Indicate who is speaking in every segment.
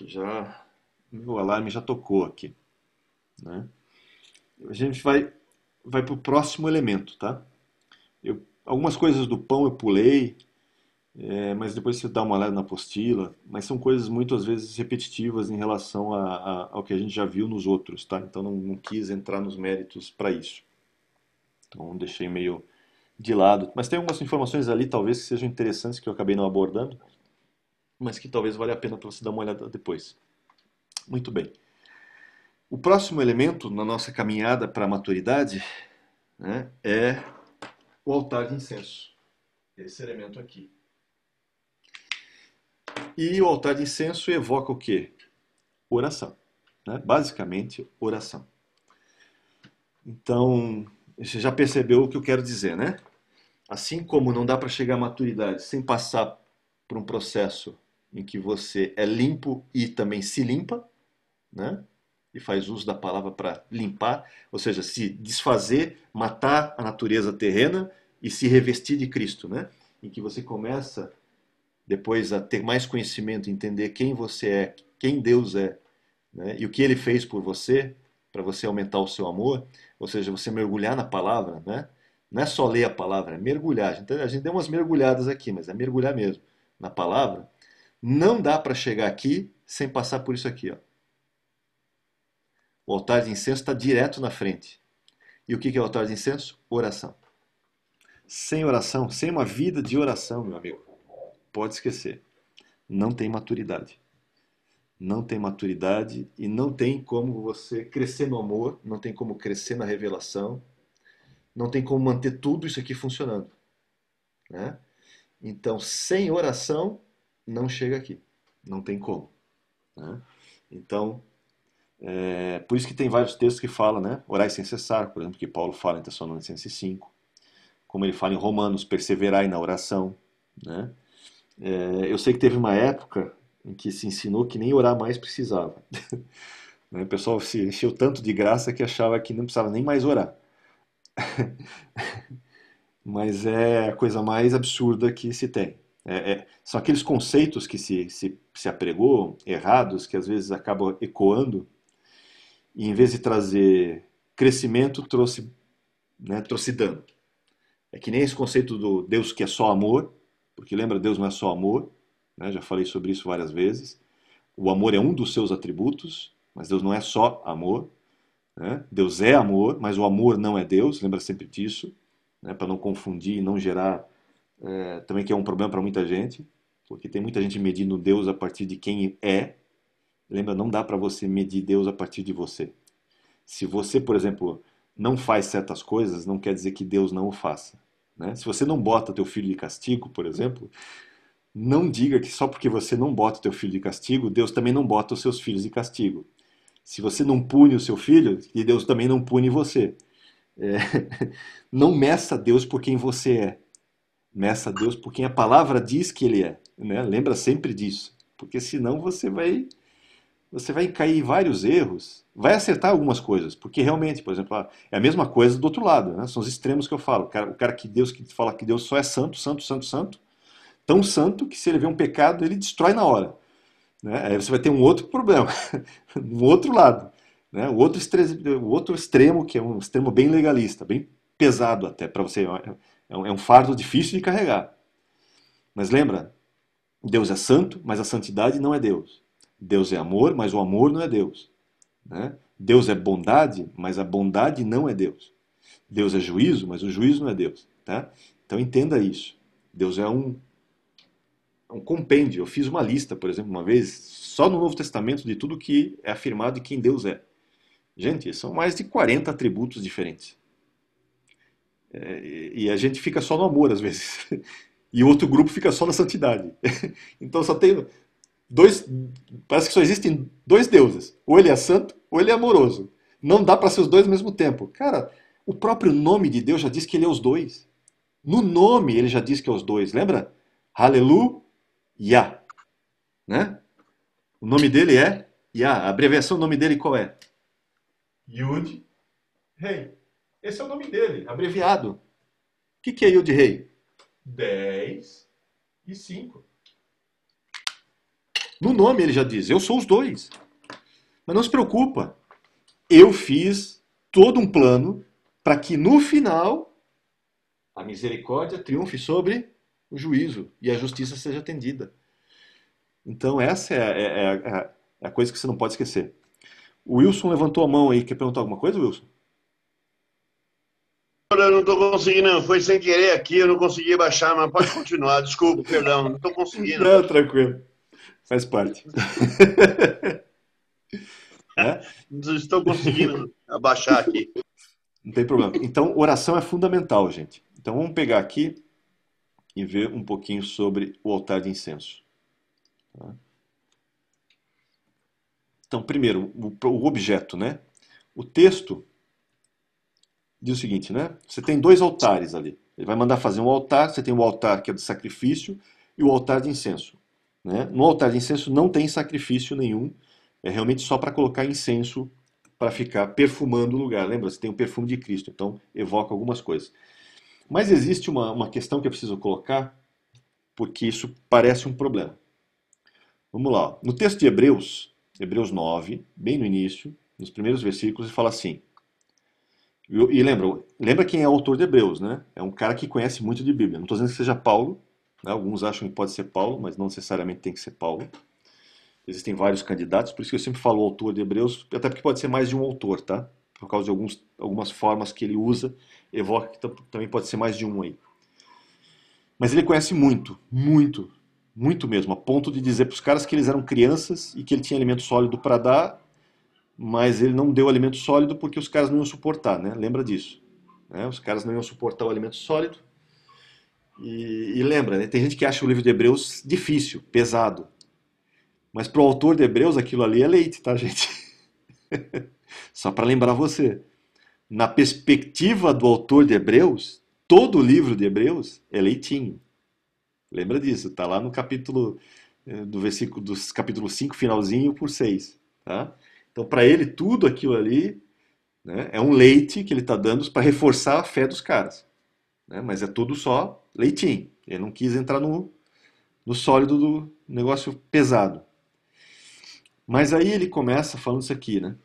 Speaker 1: que já meu alarme já tocou aqui, né? A gente vai para o próximo elemento, tá? Algumas coisas do pão eu pulei, mas depois você dá uma olhada na apostila, mas são coisas muitas vezes repetitivas em relação ao que a gente já viu nos outros, tá? Então não quis entrar nos méritos para isso. Então deixei meio de lado. Mas tem algumas informações ali, talvez, que sejam interessantes, que eu acabei não abordando, mas que talvez valha a pena para você dar uma olhada depois. Muito bem. O próximo elemento na nossa caminhada para a maturidade, né, é o altar de incenso. Esse elemento aqui. E o altar de incenso evoca o quê? Oração. Né? Basicamente, oração. Então, você já percebeu o que eu quero dizer, né? Assim como não dá para chegar à maturidade sem passar por um processo em que você é limpo e também se limpa, né? E faz uso da palavra para limpar, ou seja, se desfazer, matar a natureza terrena e se revestir de Cristo, né? Em que você começa depois a ter mais conhecimento, entender quem você é, quem Deus é, né? E o que Ele fez por você, para você aumentar o seu amor, ou seja, você mergulhar na palavra, né? Não é só ler a palavra, é mergulhar. A gente deu umas mergulhadas aqui, mas é mergulhar mesmo na palavra. Não dá para chegar aqui sem passar por isso aqui, ó. O altar de incenso está direto na frente. E o que é o altar de incenso? Oração. Sem oração, sem uma vida de oração, meu amigo, pode esquecer. Não tem maturidade. Não tem maturidade e não tem como você crescer no amor, não tem como crescer na revelação, não tem como manter tudo isso aqui funcionando, né? Então, sem oração, não chega aqui. Não tem como, né? Então, por isso que tem vários textos que falam, né? Orai sem cessar, por exemplo, que Paulo fala em Tessalonicenses 5, como ele fala em Romanos, perseverai na oração, né? Eu sei que teve uma época em que se ensinou que nem orar mais precisava. Né? O pessoal se encheu tanto de graça que achava que não precisava nem mais orar. Mas é a coisa mais absurda que se tem. São aqueles conceitos que se apregou, errados, que às vezes acabam ecoando, e em vez de trazer crescimento, trouxe dano. É que nem esse conceito do Deus que é só amor, porque lembra, Deus não é só amor, né? Já falei sobre isso várias vezes. O amor é um dos seus atributos, mas Deus não é só amor, né? Deus é amor, mas o amor não é Deus, lembra sempre disso, né? Para não confundir e não gerar, também que é um problema para muita gente, porque tem muita gente medindo Deus a partir de quem é. Lembra, não dá para você medir Deus a partir de você. Se você, por exemplo, não faz certas coisas, não quer dizer que Deus não o faça. Né? Se você não bota teu filho de castigo, por exemplo, não diga que só porque você não bota teu filho de castigo, Deus também não bota os seus filhos de castigo. Se você não pune o seu filho, Deus também não pune você. É, não meça Deus por quem você é. Meça Deus por quem a palavra diz que ele é. Né? Lembra sempre disso. Porque senão você vai cair em vários erros. Vai acertar algumas coisas. Porque realmente, por exemplo, é a mesma coisa do outro lado. Né? São os extremos que eu falo. O cara que fala que Deus só é santo, santo, santo, santo. Tão santo que se ele vê um pecado, ele destrói na hora. Né? Aí você vai ter um outro problema, um outro lado. Né? O outro extremo, que é um extremo bem legalista, bem pesado até para você. É um fardo difícil de carregar. Mas lembra, Deus é santo, mas a santidade não é Deus. Deus é amor, mas o amor não é Deus. Né? Deus é bondade, mas a bondade não é Deus. Deus é juízo, mas o juízo não é Deus. Tá? Então entenda isso. Deus é um compêndio. Eu fiz uma lista, por exemplo, uma vez, só no Novo Testamento, de tudo que é afirmado de quem Deus é. Gente, são mais de 40 atributos diferentes. E a gente fica só no amor, às vezes. E o outro grupo fica só na santidade. Então só tem dois. Parece que só existem dois deuses. Ou ele é santo, ou ele é amoroso. Não dá para ser os dois ao mesmo tempo. Cara, o próprio nome de Deus já diz que ele é os dois. No nome ele já diz que é os dois. Lembra? Aleluia. Né? O nome dele é Yah. A abreviação do nome dele qual é? Yud Rei. Esse é o nome dele, abreviado. O que é Yud Rei? 10 e 5. No nome ele já diz, eu sou os dois. Mas não se preocupa, eu fiz todo um plano para que no final a misericórdia triunfe sobre o juízo e a justiça seja atendida. Então essa é a coisa que você não pode esquecer. O Wilson levantou a mão aí, quer perguntar alguma coisa, Wilson?
Speaker 2: Eu não estou conseguindo, foi sem querer aqui, eu não consegui baixar, mas pode continuar, desculpa, perdão, não estou conseguindo.
Speaker 1: Não, tranquilo, faz parte. Né?
Speaker 2: Não estou conseguindo abaixar aqui.
Speaker 1: Não tem problema. Então, oração é fundamental, gente. Então, vamos pegar aqui e ver um pouquinho sobre o altar de incenso. Tá? Então, primeiro, o objeto, né? O texto diz o seguinte, né? Você tem dois altares ali. Ele vai mandar fazer um altar, você tem o altar que é de sacrifício e o altar de incenso. Né? No altar de incenso não tem sacrifício nenhum, é realmente só para colocar incenso para ficar perfumando o lugar. Lembra? Você tem o perfume de Cristo, então evoca algumas coisas. Mas existe uma questão que eu preciso colocar, porque isso parece um problema. Vamos lá. No texto de Hebreus, Hebreus 9, bem no início, nos primeiros versículos, ele fala assim. E lembra quem é o autor de Hebreus, né? É um cara que conhece muito de Bíblia. Não estou dizendo que seja Paulo, né? Alguns acham que pode ser Paulo, mas não necessariamente tem que ser Paulo. Existem vários candidatos, por isso que eu sempre falo o autor de Hebreus, até porque pode ser mais de um autor, tá? Por causa de algumas formas que ele usa, evoca que também pode ser mais de um aí. Mas ele conhece muito, muito, muito mesmo, a ponto de dizer para os caras que eles eram crianças e que ele tinha alimento sólido para dar, mas ele não deu alimento sólido porque os caras não iam suportar, né? Lembra disso. Né? Os caras não iam suportar o alimento sólido. E lembra, né? Tem gente que acha o livro de Hebreus difícil, pesado. Mas para o autor de Hebreus aquilo ali é leite, tá, gente? Só para lembrar você. Na perspectiva do autor de Hebreus, todo o livro de Hebreus é leitinho. Lembra disso, tá lá no capítulo do versículo dos capítulo 5, finalzinho por 6, tá? Então, para ele tudo aquilo ali, né, é um leite que ele está dando para reforçar a fé dos caras, né? Mas é tudo só leitinho. Ele não quis entrar no sólido do negócio pesado. Mas aí ele começa falando isso aqui, né?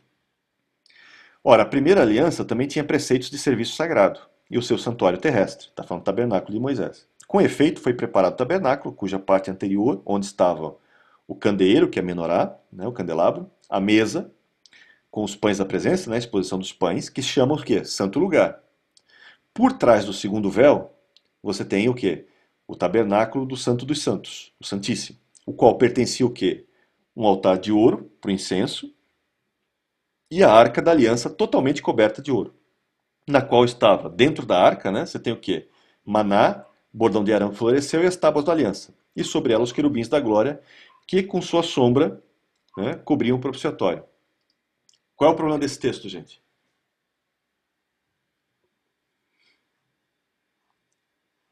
Speaker 1: Ora, a primeira aliança também tinha preceitos de serviço sagrado e o seu santuário terrestre. Está falando do tabernáculo de Moisés. Com efeito, foi preparado o tabernáculo, cuja parte anterior, onde estava o candeeiro, que é a menorá, né, o candelabro, a mesa, com os pães da presença, né, a exposição dos pães, que chamam o quê? Santo lugar. Por trás do segundo véu, você tem o quê? O tabernáculo do Santo dos Santos, o Santíssimo, o qual pertencia o quê? Um altar de ouro para o incenso e a arca da aliança totalmente coberta de ouro, na qual estava dentro da arca, né? Você tem o quê? Maná, bordão de arame que floresceu e as tábuas da aliança. E sobre ela os querubins da glória, que com sua sombra, né, cobriam o propiciatório. Qual é o problema desse texto, gente?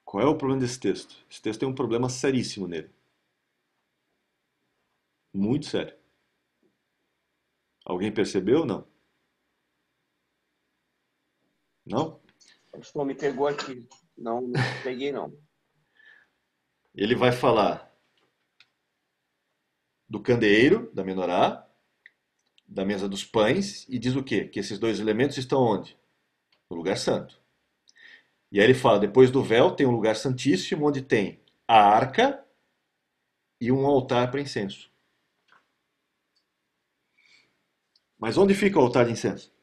Speaker 1: Qual é o problema desse texto? Esse texto tem um problema seríssimo nele. Muito sério. Alguém percebeu ou não? Não?
Speaker 2: Pastor, me pegou aqui. Não, não peguei não.
Speaker 1: Ele vai falar do candeeiro, da menorá, da mesa dos pães, e diz o quê? Que esses dois elementos estão onde? No lugar santo. E aí ele fala, depois do véu tem um lugar santíssimo, onde tem a arca e um altar para incenso. Mas onde fica o altar de incenso?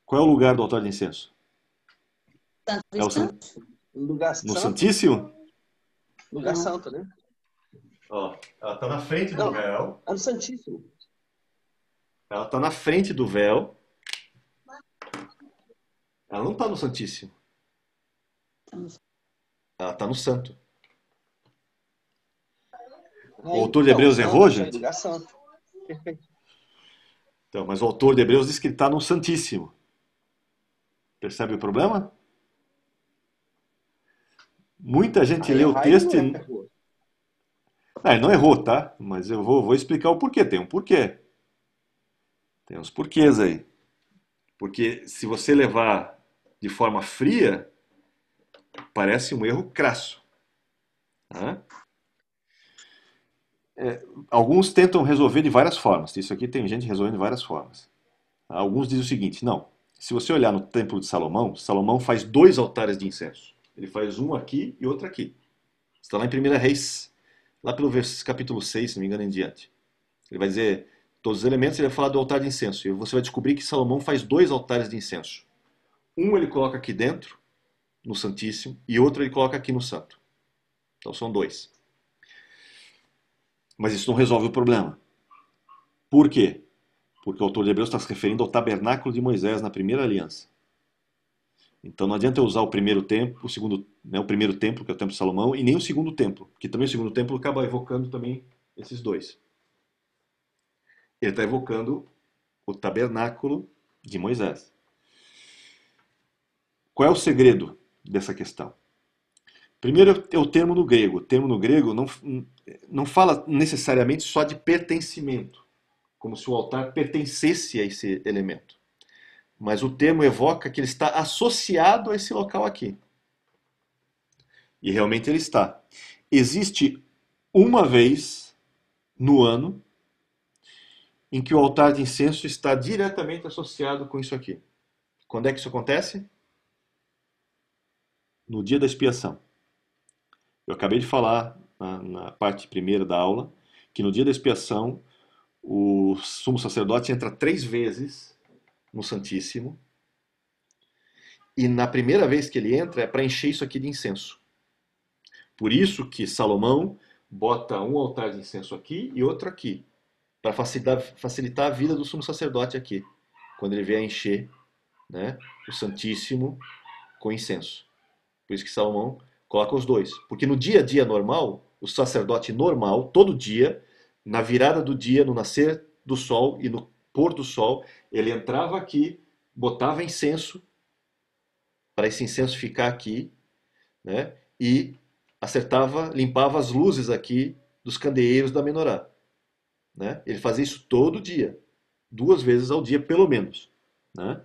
Speaker 1: Qual é o lugar do altar de incenso?
Speaker 3: Santo
Speaker 1: É
Speaker 3: dos
Speaker 1: o
Speaker 3: Santos?
Speaker 2: Lugar
Speaker 1: no
Speaker 2: santo?
Speaker 1: Santíssimo?
Speaker 2: Lugar
Speaker 3: Não.
Speaker 2: santo, né?
Speaker 1: Ó, ela está na frente do
Speaker 2: Não,
Speaker 1: véu.
Speaker 2: é no Santíssimo.
Speaker 1: Ela está na frente do véu. Ela não está no Santíssimo. Ela está no Santo. O
Speaker 2: É,
Speaker 1: autor de
Speaker 2: então,
Speaker 1: Hebreus errou,
Speaker 2: santo, isso aí,
Speaker 1: gente?
Speaker 2: lugar santo. Perfeito.
Speaker 1: Então, mas o autor de Hebreus diz que ele está no Santíssimo. Percebe o problema? Muita gente lê
Speaker 2: Aí,
Speaker 1: o
Speaker 2: aí ele
Speaker 1: texto
Speaker 2: não
Speaker 1: e.
Speaker 2: errou.
Speaker 1: Ah, ele não errou, tá? Mas eu vou explicar o porquê. Tem um porquê. Tem uns porquês aí. Porque se você levar de forma fria, parece um erro crasso. Né? Alguns tentam resolver de várias formas. Isso aqui tem gente resolvendo de várias formas. Alguns dizem o seguinte: não, se você olhar no Templo de Salomão, Salomão faz 2 altares de incenso. Ele faz um aqui e outro aqui. Está lá em 1 Reis, lá pelo capítulo 6, se não me engano, em diante. Ele vai dizer todos os elementos, ele vai falar do altar de incenso. E você vai descobrir que Salomão faz 2 altares de incenso. Um ele coloca aqui dentro, no Santíssimo, e outro ele coloca aqui no Santo. Então são 2. Mas isso não resolve o problema. Por quê? Porque o autor de Hebreus está se referindo ao tabernáculo de Moisés na primeira aliança. Então não adianta eu usar o primeiro templo, o segundo, né, o primeiro templo, que é o templo de Salomão, e nem o segundo templo, porque também o segundo templo acaba evocando também esses 2. Ele está evocando o tabernáculo de Moisés. Qual é o segredo dessa questão? Primeiro é o termo no grego. O termo no grego não fala necessariamente só de pertencimento, como se o altar pertencesse a esse elemento. Mas o termo evoca que ele está associado a esse local aqui. E realmente ele está. Existe uma vez no ano em que o altar de incenso está diretamente associado com isso aqui. Quando é que isso acontece? No dia da expiação. Eu acabei de falar na parte primeira da aula que no dia da expiação o sumo sacerdote entra 3 vezes no Santíssimo e na primeira vez que ele entra é para encher isso aqui de incenso. Por isso que Salomão bota um altar de incenso aqui e outro aqui, para facilitar a vida do sumo sacerdote aqui, quando ele vier encher, né, o Santíssimo com incenso. Por isso que Salomão coloca os 2. Porque no dia a dia normal, o sacerdote normal, todo dia, na virada do dia, no nascer do sol e no pôr do sol, ele entrava aqui, botava incenso, para esse incenso ficar aqui, né, e acertava, limpava as luzes aqui dos candeeiros da menorá. Né? Ele fazia isso todo dia, 2 vezes ao dia, pelo menos. Né?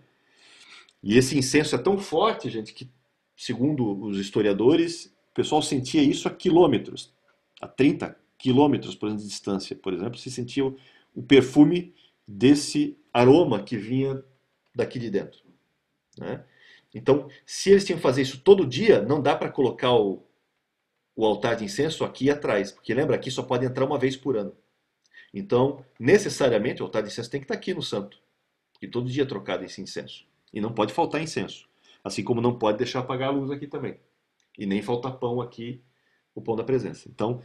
Speaker 1: E esse incenso é tão forte, gente, que, segundo os historiadores, o pessoal sentia isso a quilômetros, a 30 quilômetros por exemplo, de distância, por exemplo, se sentia o perfume desse aroma que vinha daqui de dentro. Né? Então, se eles tinham que fazer isso todo dia, não dá para colocar o altar de incenso aqui atrás, porque lembra, aqui só pode entrar uma vez por ano. Então, necessariamente, o altar de incenso tem que estar aqui no santo, porque todo dia é trocado esse incenso. E não pode faltar incenso. Assim como não pode deixar apagar a luz aqui também. E nem faltar pão aqui, o pão da presença. Então,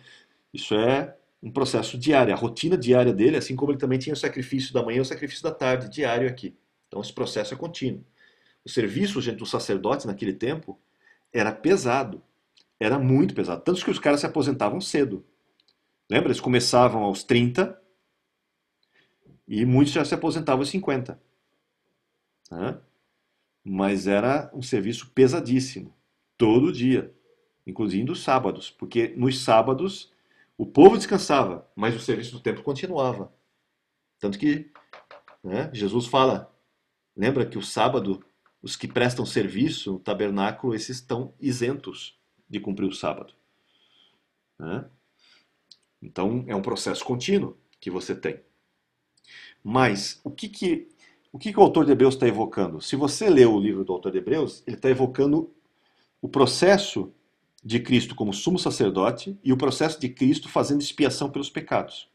Speaker 1: isso é um processo diário, a rotina diária dele, assim como ele também tinha o sacrifício da manhã e o sacrifício da tarde, diário aqui. Então, esse processo é contínuo. O serviço, gente, dos sacerdotes naquele tempo era pesado. Era muito pesado. Tanto que os caras se aposentavam cedo. Lembra? Eles começavam aos 30 e muitos já se aposentavam aos 50. Né? Mas era um serviço pesadíssimo. Todo dia. Inclusive nos sábados. Porque nos sábados o povo descansava, mas o serviço do templo continuava. Tanto que, né, Jesus fala, lembra que o sábado, os que prestam serviço no tabernáculo, esses estão isentos de cumprir o sábado. Né? Então é um processo contínuo que você tem. Mas o que o autor de Hebreus está evocando? Se você lê o livro do autor de Hebreus, ele está evocando o processo de Cristo como sumo sacerdote e o processo de Cristo fazendo expiação pelos pecados.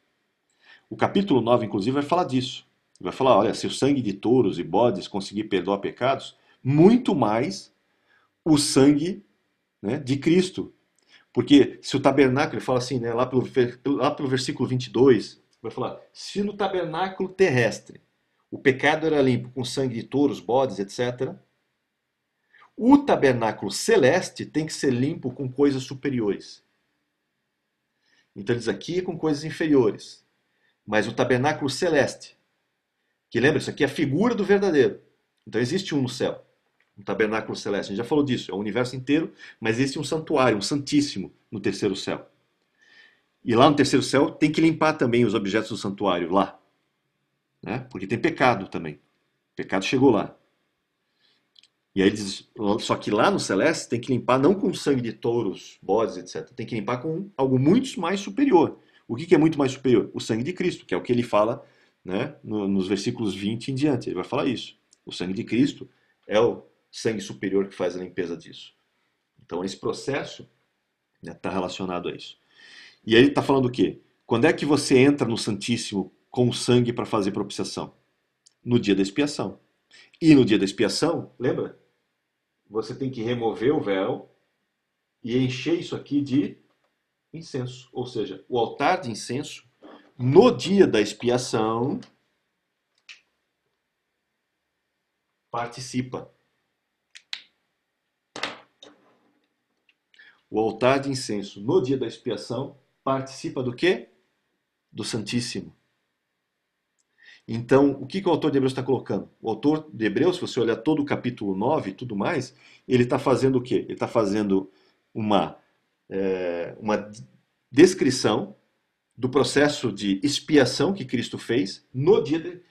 Speaker 1: O capítulo 9, inclusive, vai falar disso. Vai falar, olha, se o sangue de touros e bodes conseguir perdoar pecados, muito mais o sangue, né, de Cristo. Porque se o tabernáculo, ele fala assim, né, lá pelo versículo 22, vai falar, se no tabernáculo terrestre o pecado era limpo com sangue de touros, bodes, etc., o tabernáculo celeste tem que ser limpo com coisas superiores. Então ele diz aqui com coisas inferiores. Mas o tabernáculo celeste, que lembra, isso aqui é a figura do verdadeiro. Então existe um no céu, um tabernáculo celeste. A gente já falou disso, é o universo inteiro, mas existe um santuário, um santíssimo no terceiro céu. E lá no terceiro céu tem que limpar também os objetos do santuário, lá. Né? Porque tem pecado também. O pecado chegou lá. E aí diz, só que lá no celeste tem que limpar não com sangue de touros, bodes, etc. Tem que limpar com algo muito mais superior. O que é muito mais superior? O sangue de Cristo, que é o que ele fala, né, nos versículos 20 em diante. Ele vai falar isso. O sangue de Cristo é o sangue superior que faz a limpeza disso. Então esse processo está relacionado a isso. E aí ele está falando o quê? Quando é que você entra no Santíssimo com o sangue para fazer propiciação? No dia da expiação. E no dia da expiação, lembra? Você tem que remover o véu e encher isso aqui de incenso. Ou seja, o altar de incenso, no dia da expiação, participa. O altar de incenso, no dia da expiação, participa do quê? Do Santíssimo. Então, o que o autor de Hebreus está colocando? O autor de Hebreus, se você olhar todo o capítulo 9 e tudo mais, ele está fazendo o quê? Ele está fazendo uma descrição do processo de expiação que Cristo fez no dia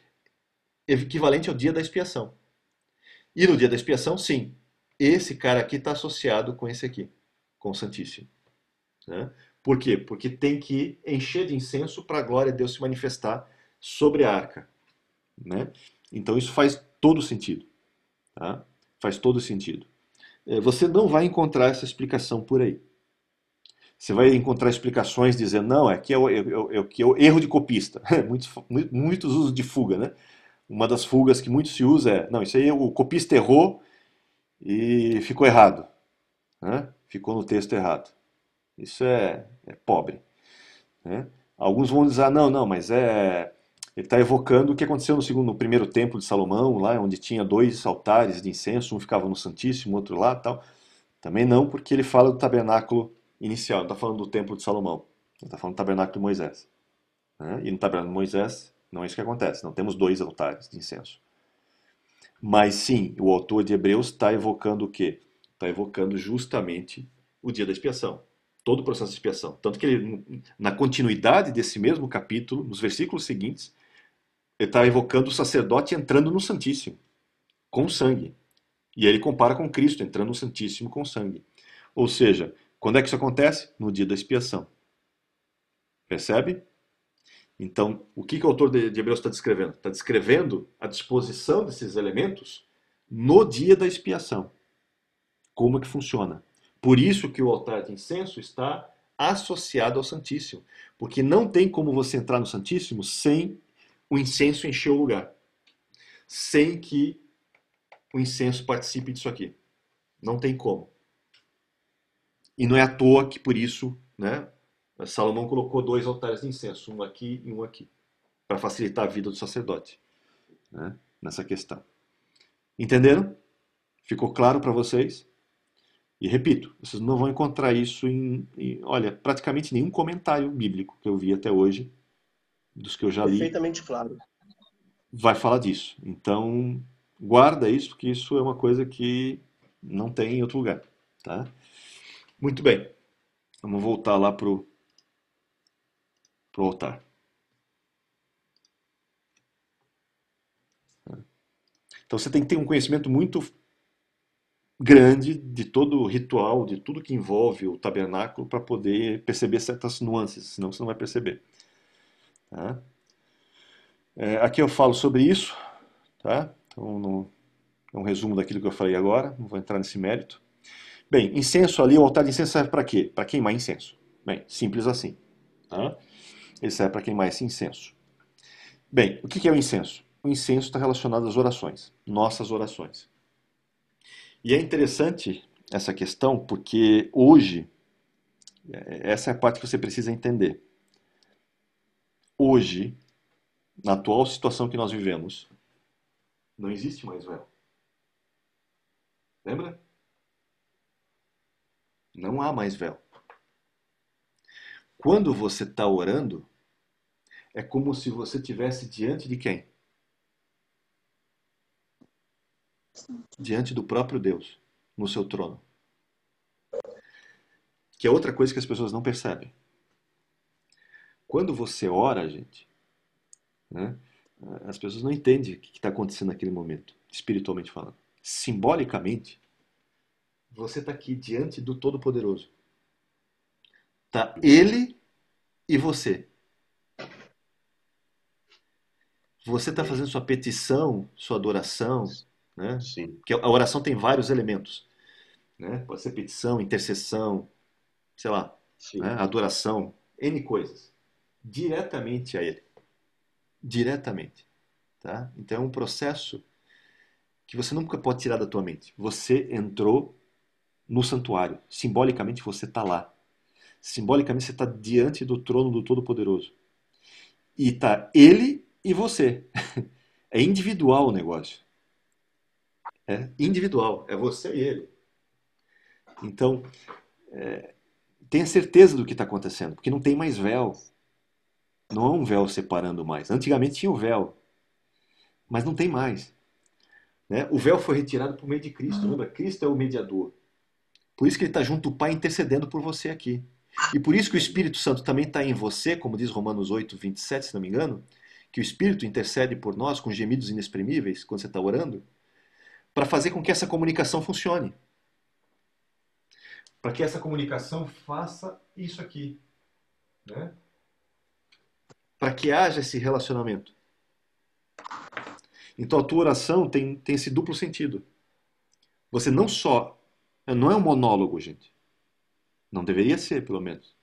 Speaker 1: equivalente ao dia da expiação. E no dia da expiação, sim, esse cara aqui está associado com esse aqui, com o Santíssimo. Né? Por quê? Porque tem que encher de incenso para a glória de Deus se manifestar sobre a arca. Né? Então isso faz todo sentido. Tá? Faz todo sentido. Você não vai encontrar essa explicação por aí. Você vai encontrar explicações dizendo, não, aqui é o erro de copista. Muitos usos de fuga, né? Uma das fugas que muito se usa é, não, isso aí o copista errou e ficou errado. Né? Ficou no texto errado. Isso é pobre. Né? Alguns vão dizer, não, mas ele está evocando o que aconteceu no primeiro templo de Salomão, lá onde tinha dois altares de incenso, um ficava no Santíssimo, outro lá, tal. Também não, porque ele fala do tabernáculo inicial, não está falando do templo de Salomão, ele está falando do tabernáculo de Moisés. Né? E no tabernáculo de Moisés não é isso que acontece, não temos dois altares de incenso. Mas sim, o autor de Hebreus está evocando o quê? Está evocando justamente o dia da expiação. Todo o processo de expiação. Tanto que ele, na continuidade desse mesmo capítulo, nos versículos seguintes, ele está evocando o sacerdote entrando no Santíssimo, com sangue. E aí ele compara com Cristo entrando no Santíssimo com sangue. Ou seja, quando é que isso acontece? No dia da expiação. Percebe? Então, o que o autor de Hebreus está descrevendo? Está descrevendo a disposição desses elementos no dia da expiação. Como é que funciona? Por isso que o altar de incenso está associado ao Santíssimo. Porque não tem como você entrar no Santíssimo sem o incenso encher o lugar. Sem que o incenso participe disso aqui. Não tem como. E não é à toa que por isso, né, Salomão colocou dois altares de incenso, um aqui e um aqui, para facilitar a vida do sacerdote, né, nessa questão. Entenderam? Ficou claro para vocês? E repito, vocês não vão encontrar isso olha, praticamente nenhum comentário bíblico que eu vi até hoje, dos que eu já li,
Speaker 4: Perfeitamente claro.
Speaker 1: vai falar disso. Então, guarda isso, porque isso é uma coisa que não tem em outro lugar. Tá? Muito bem. Vamos voltar lá pro altar. Então você tem que ter um conhecimento muito grande de todo o ritual, de tudo que envolve o tabernáculo para poder perceber certas nuances, senão você não vai perceber. Tá? Aqui eu falo sobre isso, tá? Então é um resumo daquilo que eu falei agora, não vou entrar nesse mérito. Bem, incenso ali, o altar de incenso serve para quê? Para queimar incenso. Bem, simples assim. Tá? Ele serve para queimar esse incenso. Bem, o que é o incenso? O incenso está relacionado às orações, nossas orações. E é interessante essa questão porque hoje, essa é a parte que você precisa entender. Hoje, na atual situação que nós vivemos, não existe mais véu. Lembra? Não há mais véu. Quando você está orando, é como se você estivesse diante de quem? Diante do próprio Deus, no seu trono. Que é outra coisa que as pessoas não percebem. Quando você ora, gente, né, as pessoas não entendem o que está acontecendo naquele momento, espiritualmente falando. simbolicamente, você está aqui diante do Todo-Poderoso. Tá Ele e você. Você está fazendo sua petição, sua adoração, né?
Speaker 2: Sim.
Speaker 1: Porque a oração tem vários elementos, né? Pode ser petição, intercessão, sei lá,
Speaker 2: Sim.
Speaker 1: né? Adoração, N coisas. Diretamente a Ele. Diretamente. Tá? Então é um processo que você nunca pode tirar da tua mente. Você entrou no santuário. Simbolicamente você está lá. Simbolicamente você está diante do trono do Todo-Poderoso. E está Ele e você. É individual o negócio. É individual. É você e Ele. Então, tenha certeza do que está acontecendo, porque não tem mais véu. Não há um véu separando mais. Antigamente tinha o véu, mas não tem mais. Né? O véu foi retirado por meio de Cristo. Lembra? Cristo é o mediador. Por isso que ele está junto do Pai intercedendo por você aqui. E por isso que o Espírito Santo também está em você, como diz Romanos 8, 27, se não me engano, que o Espírito intercede por nós com gemidos inexprimíveis, quando você está orando, para fazer com que essa comunicação funcione. Para que essa comunicação faça isso aqui. Né? Para que haja esse relacionamento. Então a tua oração tem esse duplo sentido. Você não só... Não é um monólogo, gente. Não deveria ser, pelo menos.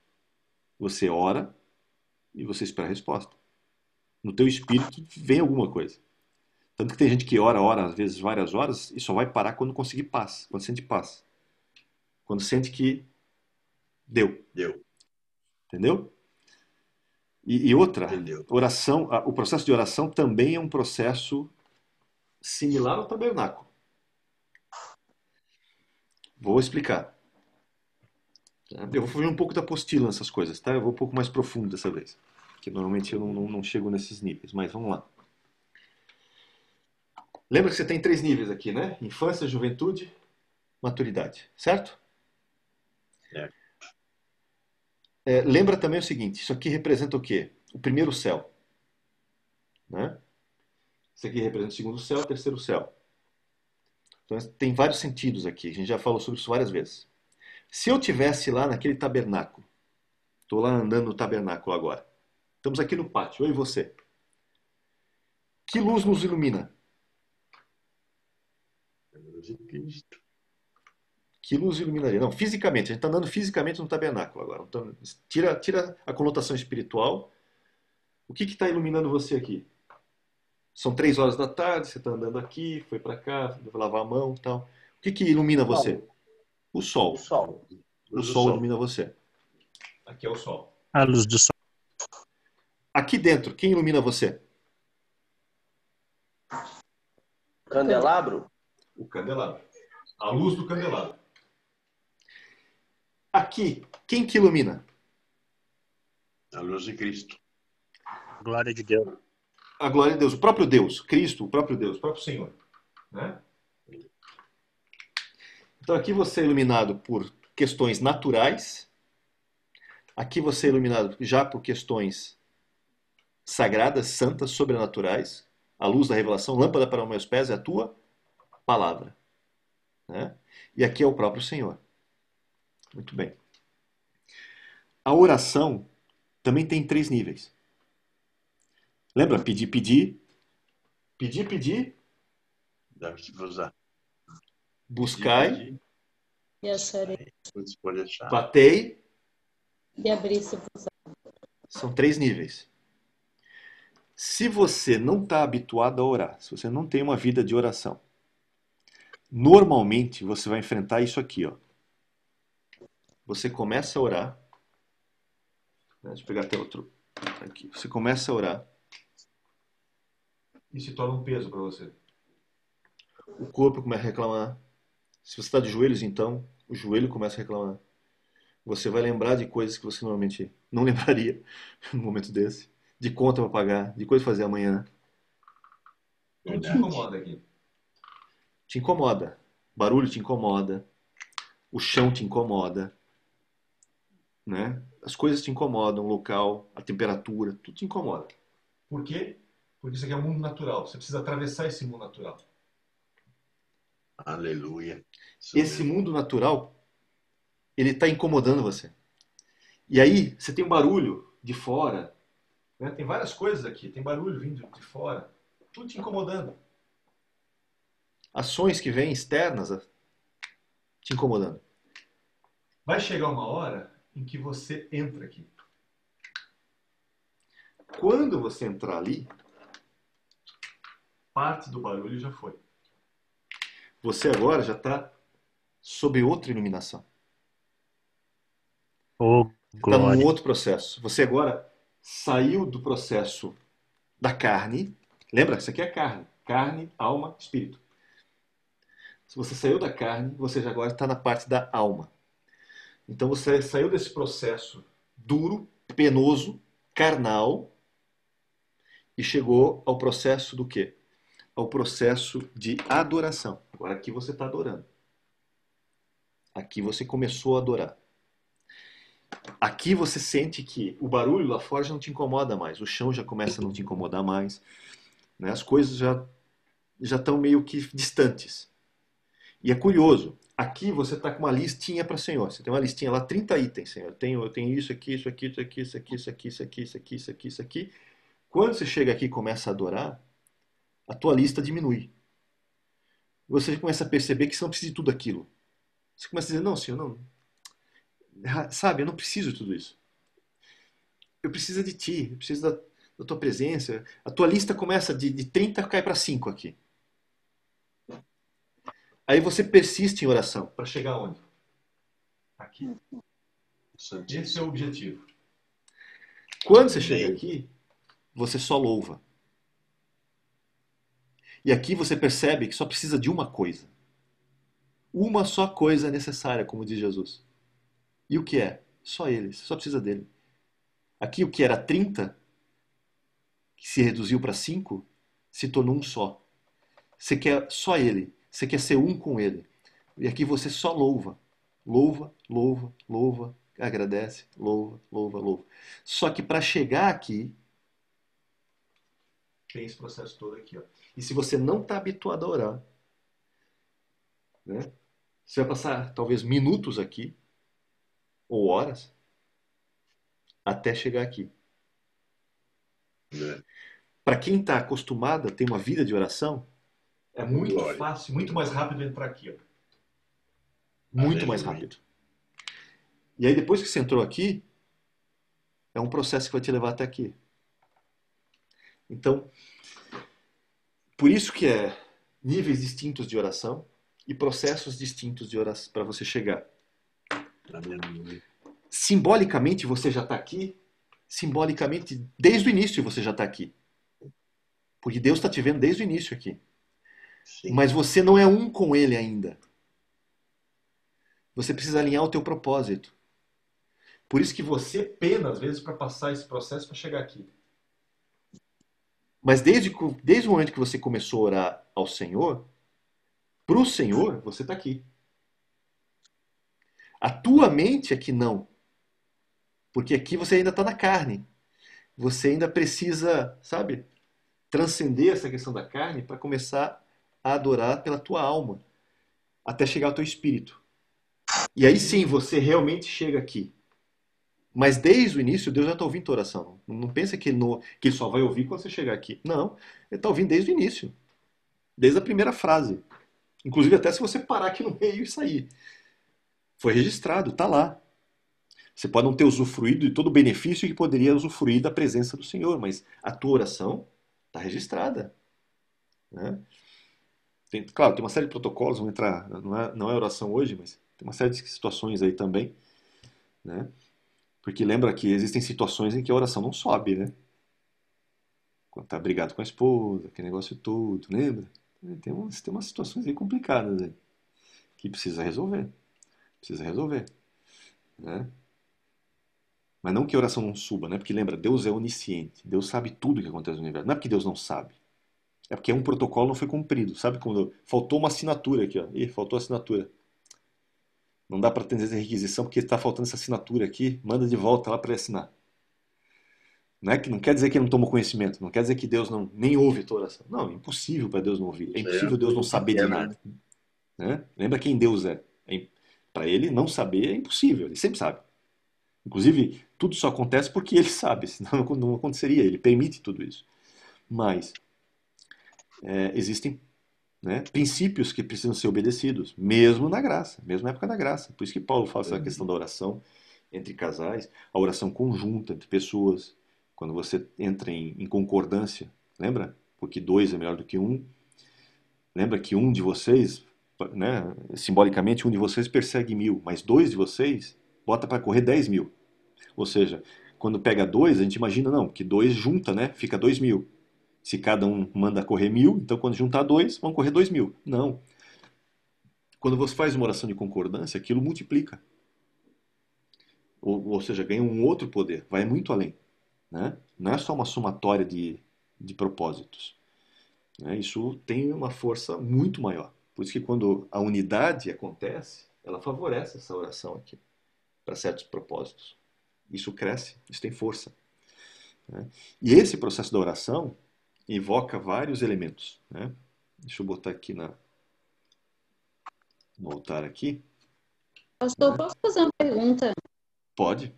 Speaker 1: Você ora e você espera a resposta. No teu espírito vem alguma coisa. Tanto que tem gente que ora, às vezes várias horas, e só vai parar quando conseguir paz, quando sente paz. Quando sente que deu.
Speaker 2: Deu.
Speaker 1: Entendeu? E outra,
Speaker 2: Entendeu.
Speaker 1: oração, o processo de oração também é um processo similar ao tabernáculo. Vou explicar. Eu vou fugir um pouco da apostila nessas coisas, tá? Eu vou um pouco mais profundo dessa vez. Porque normalmente eu não chego nesses níveis, mas vamos lá. Lembra que você tem 3 níveis aqui, né? Infância, juventude, maturidade. Certo? Lembra também o seguinte, isso aqui representa o quê? O primeiro céu. Né? Isso aqui representa o segundo céu, o terceiro céu. Então tem vários sentidos aqui, a gente já falou sobre isso várias vezes. Se eu tivesse lá naquele tabernáculo, estou lá andando no tabernáculo agora, estamos aqui no pátio, eu e você. Que luz nos ilumina?
Speaker 2: A luz de Cristo.
Speaker 1: Que luz iluminaria? Não, fisicamente, a gente está andando fisicamente no tabernáculo agora. Então, tira a conotação espiritual. O que está iluminando você aqui? São 3 horas da tarde, você está andando aqui, foi para cá, vai lavar a mão e tal. O que ilumina você? O sol.
Speaker 2: O sol.
Speaker 1: O sol ilumina você. Aqui é o sol.
Speaker 4: A luz do sol.
Speaker 1: Aqui dentro, quem ilumina você?
Speaker 5: Candelabro?
Speaker 1: O candelabro. A luz do candelabro. Aqui, quem que ilumina?
Speaker 2: A luz de Cristo.
Speaker 4: Glória de Deus.
Speaker 1: A glória de Deus, o próprio Deus, Cristo, o próprio Deus, o próprio Senhor. Né? Então aqui você é iluminado por questões naturais. Aqui você é iluminado já por questões sagradas, santas, sobrenaturais. A luz da revelação, lâmpada para os meus pés é a tua palavra. Né? E aqui é o próprio Senhor. Muito bem. A oração também tem 3 níveis. Lembra? Pedir, pedir. Pedir, pedir.
Speaker 2: Deve-se usar.
Speaker 1: Buscai.
Speaker 3: E acharei.
Speaker 2: Pode achar.
Speaker 1: Batei.
Speaker 3: E abrir-se-vos.
Speaker 1: São 3 níveis. Se você não está habituado a orar, se você não tem uma vida de oração, normalmente você vai enfrentar isso aqui, ó. Você começa a orar. Deixa eu pegar até outro. Aqui. Você começa a orar. E se torna um peso para você. O corpo começa a reclamar. Se você está de joelhos, então, o joelho começa a reclamar. Você vai lembrar de coisas que você normalmente não lembraria no momento desse. De conta para pagar, de coisa para fazer amanhã. Tudo te incomoda aqui. Te incomoda. Barulho te incomoda. O chão te incomoda. Né? As coisas te incomodam, o local, a temperatura, tudo te incomoda. Por quê? Porque isso aqui é um mundo natural. Você precisa atravessar esse mundo natural.
Speaker 2: Aleluia. Isso
Speaker 1: Esse
Speaker 2: mesmo.
Speaker 1: mundo natural, ele está incomodando você. E aí, você tem um barulho de fora, né? Tem várias coisas aqui, tem barulho vindo de fora, tudo te incomodando. Ações que vêm externas te incomodando. Vai chegar uma hora em que você entra aqui. Quando você entrar ali, parte do barulho já foi. Você agora já está sob outra iluminação.
Speaker 4: Oh,
Speaker 1: Está num
Speaker 4: glória.
Speaker 1: outro processo. Você agora saiu do processo da carne. Lembra? Isso aqui é carne. Carne, alma, espírito. Se você saiu da carne, você já agora está na parte da alma. Então você saiu desse processo duro, penoso, carnal e chegou ao processo do quê? Ao processo de adoração. Agora aqui você está adorando. Aqui você começou a adorar. Aqui você sente que o barulho lá fora já não te incomoda mais, o chão já começa a não te incomodar mais, né? As coisas já estão meio que distantes. E é curioso, aqui você está com uma listinha para o Senhor. Você tem uma listinha lá, 30 itens, Senhor. Eu tenho isso aqui, isso aqui, isso aqui, isso aqui, isso aqui, isso aqui, isso aqui, isso aqui, isso aqui. Quando você chega aqui e começa a adorar, a tua lista diminui. Você começa a perceber que você não precisa de tudo aquilo. Você começa a dizer, não, Senhor, não. Sabe, eu não preciso de tudo isso. Eu preciso de ti, eu preciso da tua presença. A tua lista começa de 30, cai para 5 aqui. Aí você persiste em oração. Para chegar onde? Aqui. Esse é o objetivo. Quando você chega aqui, você só louva. E aqui você percebe que só precisa de uma coisa. Uma só coisa é necessária, como diz Jesus. E o que é? Só ele. Você só precisa dele. Aqui o que era 30, que se reduziu para 5, se tornou um só. Você quer só ele. Você quer ser um com ele. E aqui você só louva. Louva, louva, louva, agradece, louva, louva, louva. Só que para chegar aqui, tem esse processo todo aqui. Ó. E se você não está habituado a orar, né, você vai passar talvez minutos aqui, ou horas, até chegar aqui. Para quem está acostumado a ter uma vida de oração, é muito fácil, muito mais rápido entrar aqui. Ó. Muito mais rápido. E aí depois que você entrou aqui, é um processo que vai te levar até aqui. Então, por isso que é níveis distintos de oração e processos distintos de oração para você chegar. Simbolicamente você já está aqui, simbolicamente desde o início você já está aqui. Porque Deus está te vendo desde o início aqui. Sim. Mas você não é um com Ele ainda. Você precisa alinhar o teu propósito. Por isso que você pena às vezes para passar esse processo para chegar aqui. Mas desde o momento que você começou a orar ao Senhor, para o Senhor, você está aqui. A tua mente é que não. Porque aqui você ainda está na carne. Você ainda precisa, sabe, transcender essa questão da carne para começar a adorar pela tua alma. Até chegar ao teu espírito. E aí sim, você realmente chega aqui. Mas desde o início, Deus já está ouvindo a tua oração. Não pensa que ele só vai ouvir quando você chegar aqui. Não, ele está ouvindo desde o início. Desde a primeira frase. Inclusive até se você parar aqui no meio e sair. Foi registrado, está lá. Você pode não ter usufruído de todo o benefício que poderia usufruir da presença do Senhor, mas a tua oração está registrada. Né? Claro, tem uma série de protocolos, vamos entrar, não é oração hoje, mas tem uma série de situações aí também. Né? Porque lembra que existem situações em que a oração não sobe, né? Quando tá brigado com a esposa, aquele negócio todo, lembra? Tem umas situações aí complicadas aí, que precisa resolver. Precisa resolver. Né? Mas não que a oração não suba, né? Porque lembra, Deus é onisciente. Deus sabe tudo o que acontece no universo. Não é porque Deus não sabe. É porque um protocolo não foi cumprido. Sabe quando faltou uma assinatura aqui, ó. Ih, faltou a assinatura. Não dá para atender essa requisição porque está faltando essa assinatura aqui. Manda de volta lá para ele assinar. Não quer dizer que ele não tomou conhecimento. Não quer dizer que Deus nem ouve a tua oração. Não, é impossível para Deus não ouvir. É impossível Deus não saber de nada. né? Lembra quem Deus é. Para ele, não saber é impossível, ele sempre sabe. Inclusive, tudo só acontece porque ele sabe, senão não aconteceria, ele permite tudo isso. Mas existem, né, princípios que precisam ser obedecidos, mesmo na graça, mesmo na época da graça. Por isso que Paulo fala essa questão da oração entre casais, a oração conjunta entre pessoas, quando você entra em concordância, lembra? Porque dois é melhor do que um. Lembra que um de vocês, né, simbolicamente, um de vocês persegue 1000, mas dois de vocês bota para correr 10.000. Ou seja, quando pega dois, a gente imagina, não, que dois junta, né? Fica 2.000. Se cada um manda correr 1.000, então quando juntar dois, vão correr 2.000. Não. Quando você faz uma oração de concordância, aquilo multiplica. Ou seja, ganha um outro poder, vai muito além. Né? Não é só uma somatória de propósitos. Né? Isso tem uma força muito maior. Por isso que quando a unidade acontece, ela favorece essa oração aqui, para certos propósitos. Isso cresce, isso tem força. Né? E esse processo da oração invoca vários elementos. Né? Deixa eu botar aqui no altar aqui.
Speaker 3: Pastor, posso fazer uma pergunta?
Speaker 1: Pode.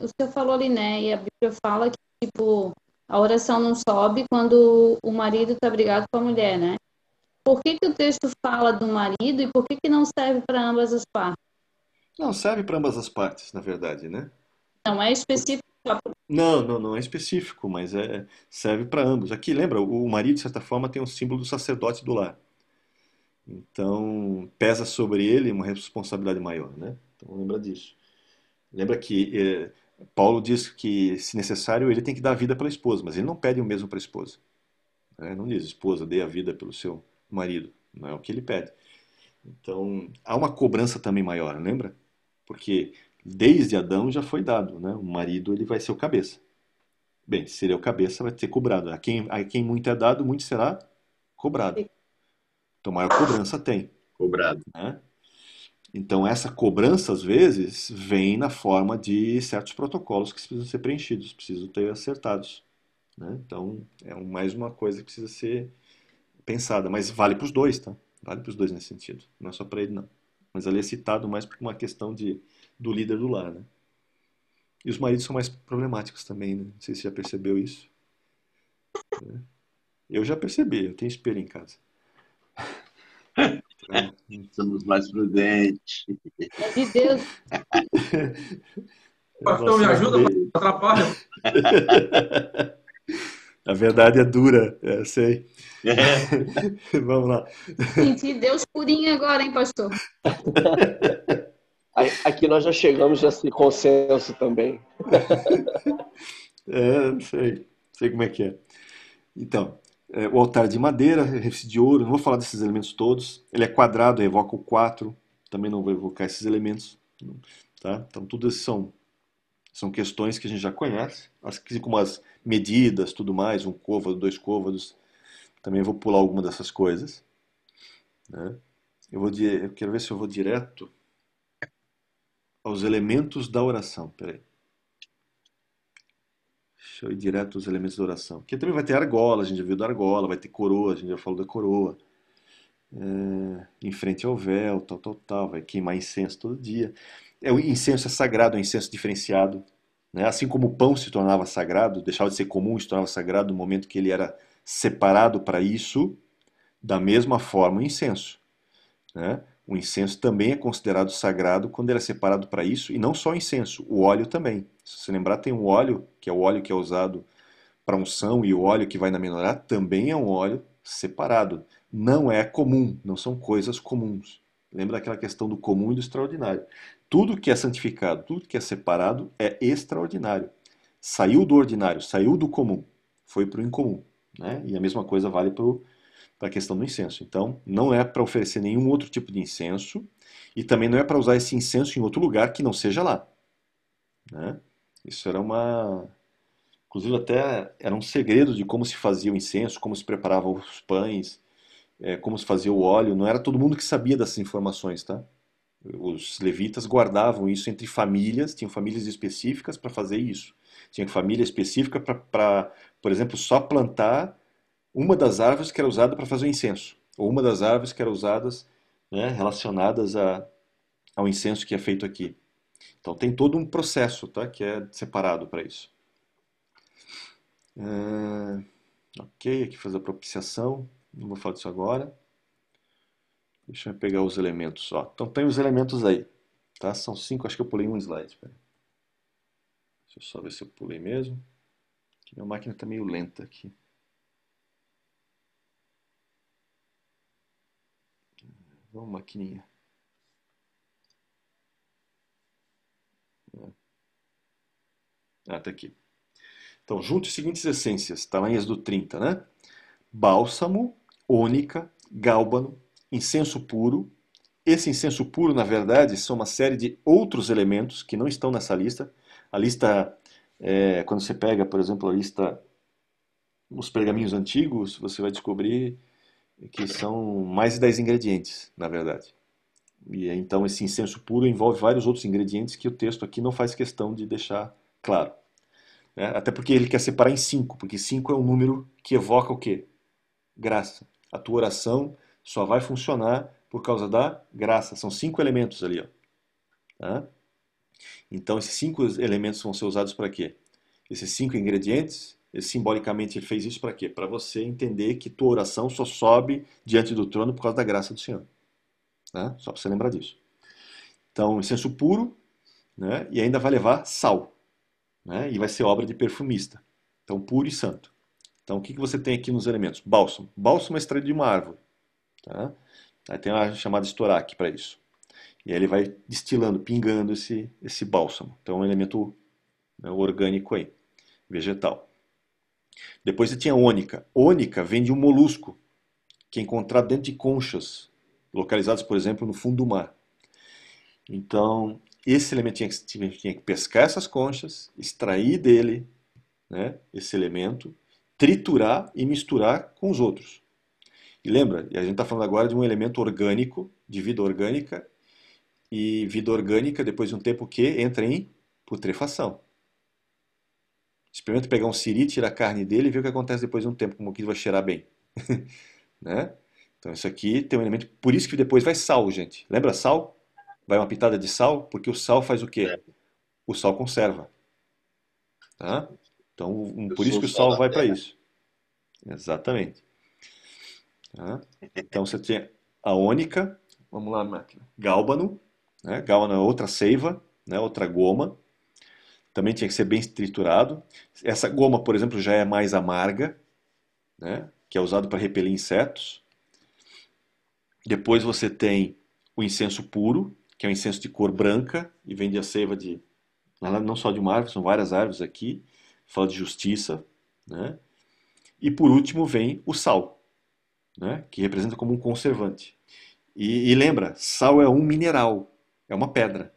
Speaker 3: O senhor falou ali, né? E a Bíblia fala que, tipo, a oração não sobe quando o marido está brigado com a mulher, né? Por que o texto fala do marido e por que não serve para ambas as partes?
Speaker 1: Não, serve para ambas as partes, na verdade, né?
Speaker 3: Não é específico só para...
Speaker 1: Não é específico, mas serve para ambos. Aqui, lembra, o marido, de certa forma, tem o símbolo do sacerdote do lar. Então, pesa sobre ele uma responsabilidade maior, né? Então, lembra disso. Lembra que Paulo diz que, se necessário, ele tem que dar a vida pela esposa, mas ele não pede o mesmo para a esposa. Né? Não diz, esposa, dê a vida pelo seu marido. Não é o que ele pede. Então, há uma cobrança também maior, lembra? Porque desde Adão já foi dado, né? O marido ele vai ser o cabeça. Bem, se ele é o cabeça, vai ser cobrado. A quem muito é dado, muito será cobrado. Então, maior cobrança tem.
Speaker 2: Cobrado.
Speaker 1: Né? Então, essa cobrança, às vezes, vem na forma de certos protocolos que precisam ser preenchidos, precisam ter acertados. Né? Então, mais uma coisa que precisa ser pensada. Mas vale para os dois, tá? Vale para os dois nesse sentido. Não é só para ele, não. Mas ali é citado mais por uma questão do líder do lar, né? E os maridos são mais problemáticos também, né? Não sei se você já percebeu isso. Eu já percebi, eu tenho espelho em casa. Então,
Speaker 2: Somos mais prudentes.
Speaker 3: É de Deus.
Speaker 5: Pastor, me ajuda, atrapalha.
Speaker 1: A verdade é dura, sei. Vamos lá.
Speaker 3: Senti Deus purinho agora, hein, pastor?
Speaker 6: Aqui nós já chegamos nesse consenso também.
Speaker 1: Sei como é que é. Então, o altar de madeira, revestido de ouro, não vou falar desses elementos todos. Ele é quadrado, evoca o 4, também não vou evocar esses elementos. Tá? Então, tudo isso são questões que a gente já conhece, assim como as medidas, tudo mais, um côvado, 2 côvados. Também vou pular alguma dessas coisas. Né? Eu quero ver se eu vou direto aos elementos da oração. Peraí. Deixa eu ir direto aos elementos da oração. Porque também vai ter argola, a gente já viu da argola, vai ter coroa, a gente já falou da coroa. Em frente ao véu, tal. Vai queimar incenso todo dia. O incenso é sagrado, é um incenso diferenciado. Né? Assim como o pão se tornava sagrado, deixava de ser comum e se tornava sagrado no momento que ele era separado para isso, da mesma forma o incenso. Né? O incenso também é considerado sagrado quando ele é separado para isso, e não só o incenso, o óleo também. Se você lembrar, tem um óleo, que é o óleo que é usado para unção, e o óleo que vai na menorá também é um óleo separado. Não é comum, não são coisas comuns. Lembra daquela questão do comum e do extraordinário. Tudo que é santificado, tudo que é separado é extraordinário. Saiu do ordinário, saiu do comum, foi para o incomum. Né? E a mesma coisa vale para a questão do incenso. Então, não é para oferecer nenhum outro tipo de incenso e também não é para usar esse incenso em outro lugar que não seja lá. Né? Isso era inclusive até era um segredo de como se fazia o incenso, como se preparavam os pães, como se fazia o óleo. Não era todo mundo que sabia dessas informações, tá? Os levitas guardavam isso entre famílias, tinham famílias específicas para fazer isso. Tinha família específica para, por exemplo, só plantar uma das árvores que era usada para fazer o incenso. ou uma das árvores que eram usadas, né, relacionadas ao incenso que é feito aqui. Então tem todo um processo, tá, que é separado para isso. Ok, aqui faz a propiciação, não vou falar disso agora. Deixa eu pegar os elementos. Ó. Então tem os elementos aí, tá? São 5, acho que eu pulei um slide. Pera. Deixa eu só ver se eu pulei mesmo. Aqui, minha máquina está meio lenta aqui. Vamos, maquininha. Tá aqui. Então, junte as seguintes essências, tá lá em Êxodo 30, né? Bálsamo, ônica, gálbano, incenso puro. Esse incenso puro, na verdade, são uma série de outros elementos que não estão nessa lista. A lista, quando você pega, por exemplo, a lista, os pergaminhos antigos, você vai descobrir que são mais de 10 ingredientes, na verdade. E então esse incenso puro envolve vários outros ingredientes que o texto aqui não faz questão de deixar claro. Né? Até porque ele quer separar em 5, porque 5 é um número que evoca o quê? Graça. A tua oração só vai funcionar por causa da graça. São 5 elementos ali. Ó. Tá? Então esses 5 elementos vão ser usados para quê? Esses 5 ingredientes, simbolicamente ele fez isso para quê? Para você entender que tua oração só sobe diante do trono por causa da graça do Senhor. Né? Só para você lembrar disso. Então, incenso puro, né? E ainda vai levar sal. Né? E vai ser obra de perfumista. Então, puro e santo. Então, o que você tem aqui nos elementos? Bálsamo. Bálsamo é extraído de uma árvore. Tá? Aí tem uma chamada estoraque para isso. E aí ele vai destilando, pingando esse bálsamo. Então, é um elemento, né, orgânico aí, vegetal. Depois você tinha ônica. Ônica vem de um molusco, que é encontrado dentro de conchas, localizados, por exemplo, no fundo do mar. Então, esse elemento tinha que pescar essas conchas, extrair dele, né, esse elemento, triturar e misturar com os outros. E lembra, a gente está falando agora de um elemento orgânico, de vida orgânica, e vida orgânica, depois de um tempo que entra em putrefação. Experimenta pegar um siri, tirar a carne dele e ver o que acontece depois de um tempo, como que ele vai cheirar bem. Né? Então isso aqui tem um elemento, por isso que depois vai sal, gente. Lembra sal? Vai uma pitada de sal, porque o sal faz o quê? O sal conserva. Tá? Então, por isso que o sal vai para isso. Exatamente. Tá? Então você tem a ônica, vamos lá, máquina. Gálbano, né? Gálbano é outra seiva, né? Outra goma. Também tinha que ser bem triturado. Essa goma, por exemplo, já é mais amarga, né? Que é usado para repelir insetos. Depois você tem o incenso puro, que é um incenso de cor branca, e vem da seiva de, não só de uma árvore, são várias árvores aqui, fala de justiça, né? E por último vem o sal, né? Que representa como um conservante. E lembra, sal é um mineral, é uma pedra.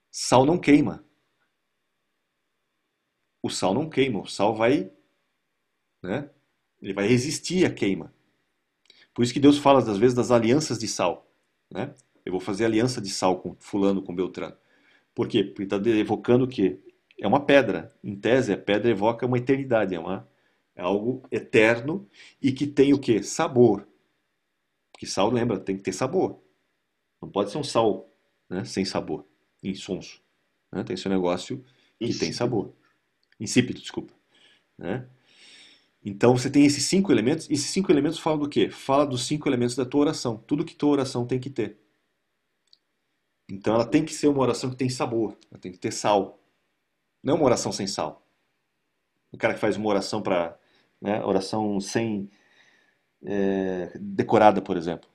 Speaker 1: Sal não queima. O sal não queima, o sal vai, né? Ele vai resistir à queima. Por isso que Deus fala, às vezes, das alianças de sal, né? Eu vou fazer aliança de sal com fulano, com Beltrano. Por quê? Porque está evocando o quê? É uma pedra. Em tese, a pedra evoca uma eternidade, é algo eterno e que tem o quê? Sabor. Porque sal, lembra, tem que ter sabor. Não pode ser um sal, né, sem sabor, insonso. Né? Tem que ser um negócio que tem sabor. Insípido, desculpa. Né? Então você tem esses 5 elementos. Esses 5 elementos falam do quê? Fala dos 5 elementos da tua oração. Tudo que tua oração tem que ter. Então ela tem que ser uma oração que tem sabor. Ela tem que ter sal. Não é uma oração sem sal. O cara que faz uma oração para, né, oração sem decorada, por exemplo.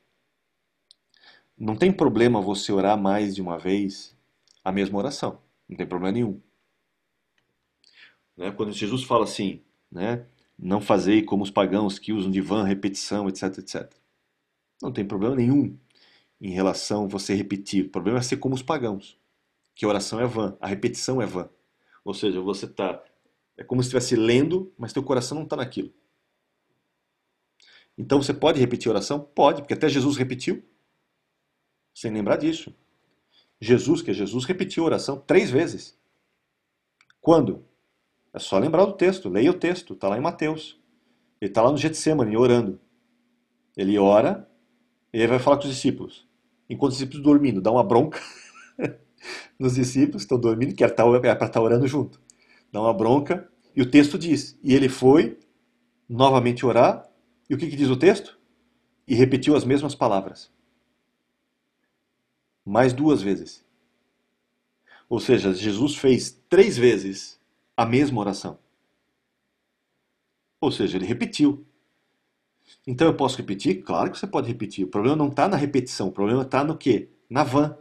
Speaker 1: Não tem problema você orar mais de uma vez a mesma oração. Não tem problema nenhum. Né? Quando Jesus fala assim, né, não fazei como os pagãos que usam de vã, repetição, etc, etc. Não tem problema nenhum em relação a você repetir. O problema é ser como os pagãos, que a oração é vã, a repetição é vã. Ou seja, você está... É como se estivesse lendo, mas teu coração não está naquilo. Então você pode repetir a oração? Pode, porque até Jesus repetiu, sem lembrar disso. Jesus repetiu a oração 3 vezes. Quando? É só lembrar do texto, leia o texto, está lá em Mateus. Ele está lá no Getsemane orando. Ele ora e ele vai falar com os discípulos. Enquanto os discípulos dormindo, dá uma bronca nos discípulos que estão dormindo, que é para estar orando junto. Dá uma bronca e o texto diz, e ele foi novamente orar, e o que diz o texto? E repetiu as mesmas palavras. Mais 2 vezes. Ou seja, Jesus fez 3 vezes a mesma oração. Ou seja, ele repetiu. Então eu posso repetir? Claro que você pode repetir. O problema não está na repetição, o problema está no quê? Na vã.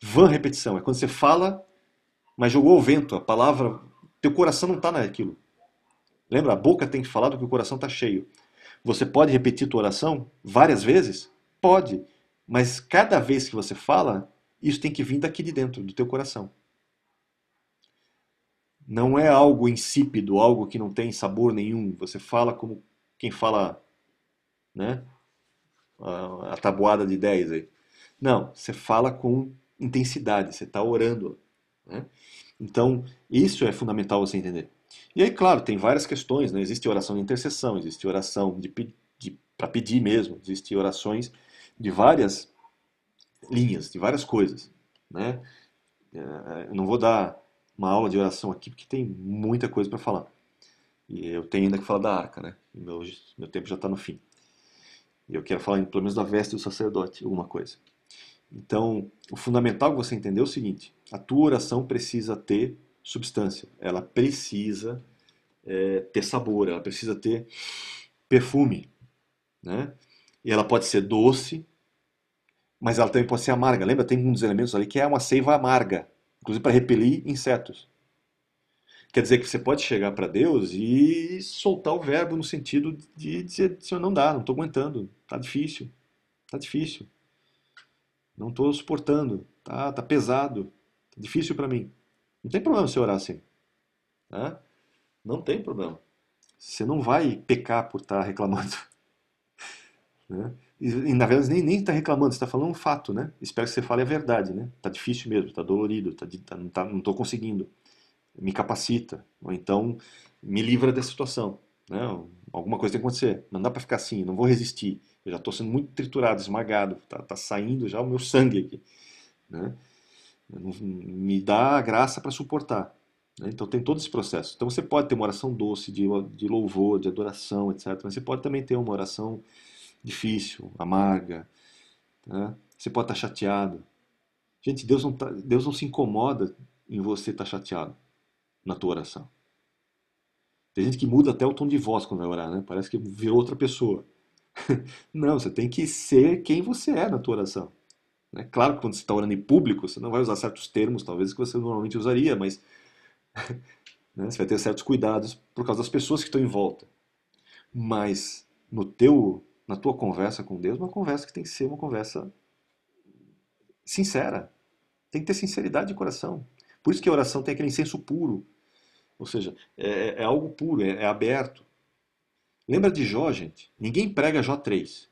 Speaker 1: Vã repetição. É quando você fala, mas jogou ao vento. A palavra, teu coração não está naquilo. Lembra? A boca tem que falar do que o coração está cheio. Você pode repetir tua oração várias vezes? Pode. Mas cada vez que você fala, isso tem que vir daqui de dentro, do teu coração. Não é algo insípido, algo que não tem sabor nenhum. Você fala como quem fala, né, a tabuada de 10 aí. Não, você fala com intensidade, você está orando. Né? Então, isso é fundamental você entender. E aí, claro, tem várias questões, né? Existe oração de intercessão, existe oração para pedir mesmo, existe orações de várias linhas, de várias coisas. Né? Eu não vou dar uma aula de oração aqui, porque tem muita coisa para falar. E eu tenho ainda que falar da arca, né? Meu tempo já está no fim. E eu quero falar pelo menos da veste do sacerdote, alguma coisa. Então, o fundamental que você entender é o seguinte: a tua oração precisa ter substância, ela precisa ter sabor, ela precisa ter perfume, né? E ela pode ser doce, mas ela também pode ser amarga. Lembra? Tem um dos elementos ali que é uma seiva amarga, inclusive para repelir insetos. Quer dizer que você pode chegar para Deus e soltar o verbo no sentido de dizer: Senhor, não dá, não estou aguentando, tá difícil, não estou suportando, tá pesado, tá difícil para mim. Não tem problema você orar assim. Tá? Não tem problema. Você não vai pecar por estar reclamando. Né? E na verdade nem está reclamando, você está falando um fato, né? Espero que você fale a verdade, né? Tá difícil mesmo, tá dolorido, não estou conseguindo. Me capacita, ou então me livra dessa situação. Né? Alguma coisa tem que acontecer. Não dá para ficar assim, não vou resistir. Eu já estou sendo muito triturado, esmagado, tá saindo já o meu sangue aqui. Né? Me dá a graça para suportar. Né? Então tem todo esse processo. Então você pode ter uma oração doce, de louvor, de adoração, etc. Mas você pode também ter uma oração difícil, amarga. Né? Você pode estar chateado. Gente, Deus não se incomoda em você estar chateado na tua oração. Tem gente que muda até o tom de voz quando vai orar, né? Parece que virou outra pessoa. Não, você tem que ser quem você é na tua oração. Né? Claro que quando você está orando em público, você não vai usar certos termos, talvez, que você normalmente usaria, mas né, você vai ter certos cuidados por causa das pessoas que estão em volta. Mas na tua conversa com Deus, uma conversa que tem que ser uma conversa sincera. Tem que ter sinceridade de coração. Por isso que a oração tem aquele incenso puro. Ou seja, é algo puro, é aberto. Lembra de Jó, gente? Ninguém prega Jó 3.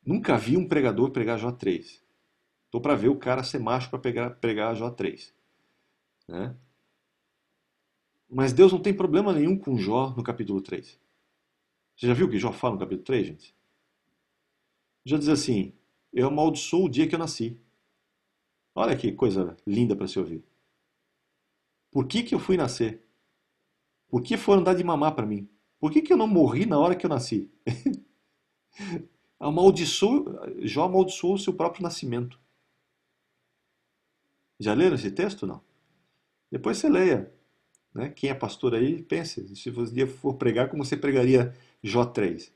Speaker 1: Nunca vi um pregador pregar Jó 3. Estou para ver o cara ser macho para pregar Jó 3. Né? Mas Deus não tem problema nenhum com Jó no capítulo 3. Você já viu o que Jó fala no capítulo 3, gente? Já diz assim: eu amaldiçoo o dia que eu nasci. Olha que coisa linda para se ouvir. Por que eu fui nascer? Por que foram dar de mamar para mim? Por que eu não morri na hora que eu nasci? Jó amaldiçoou o seu próprio nascimento. Já leram esse texto? Não? Depois você leia. Né? Quem é pastor aí, pense. Se você for pregar, como você pregaria Jó 3.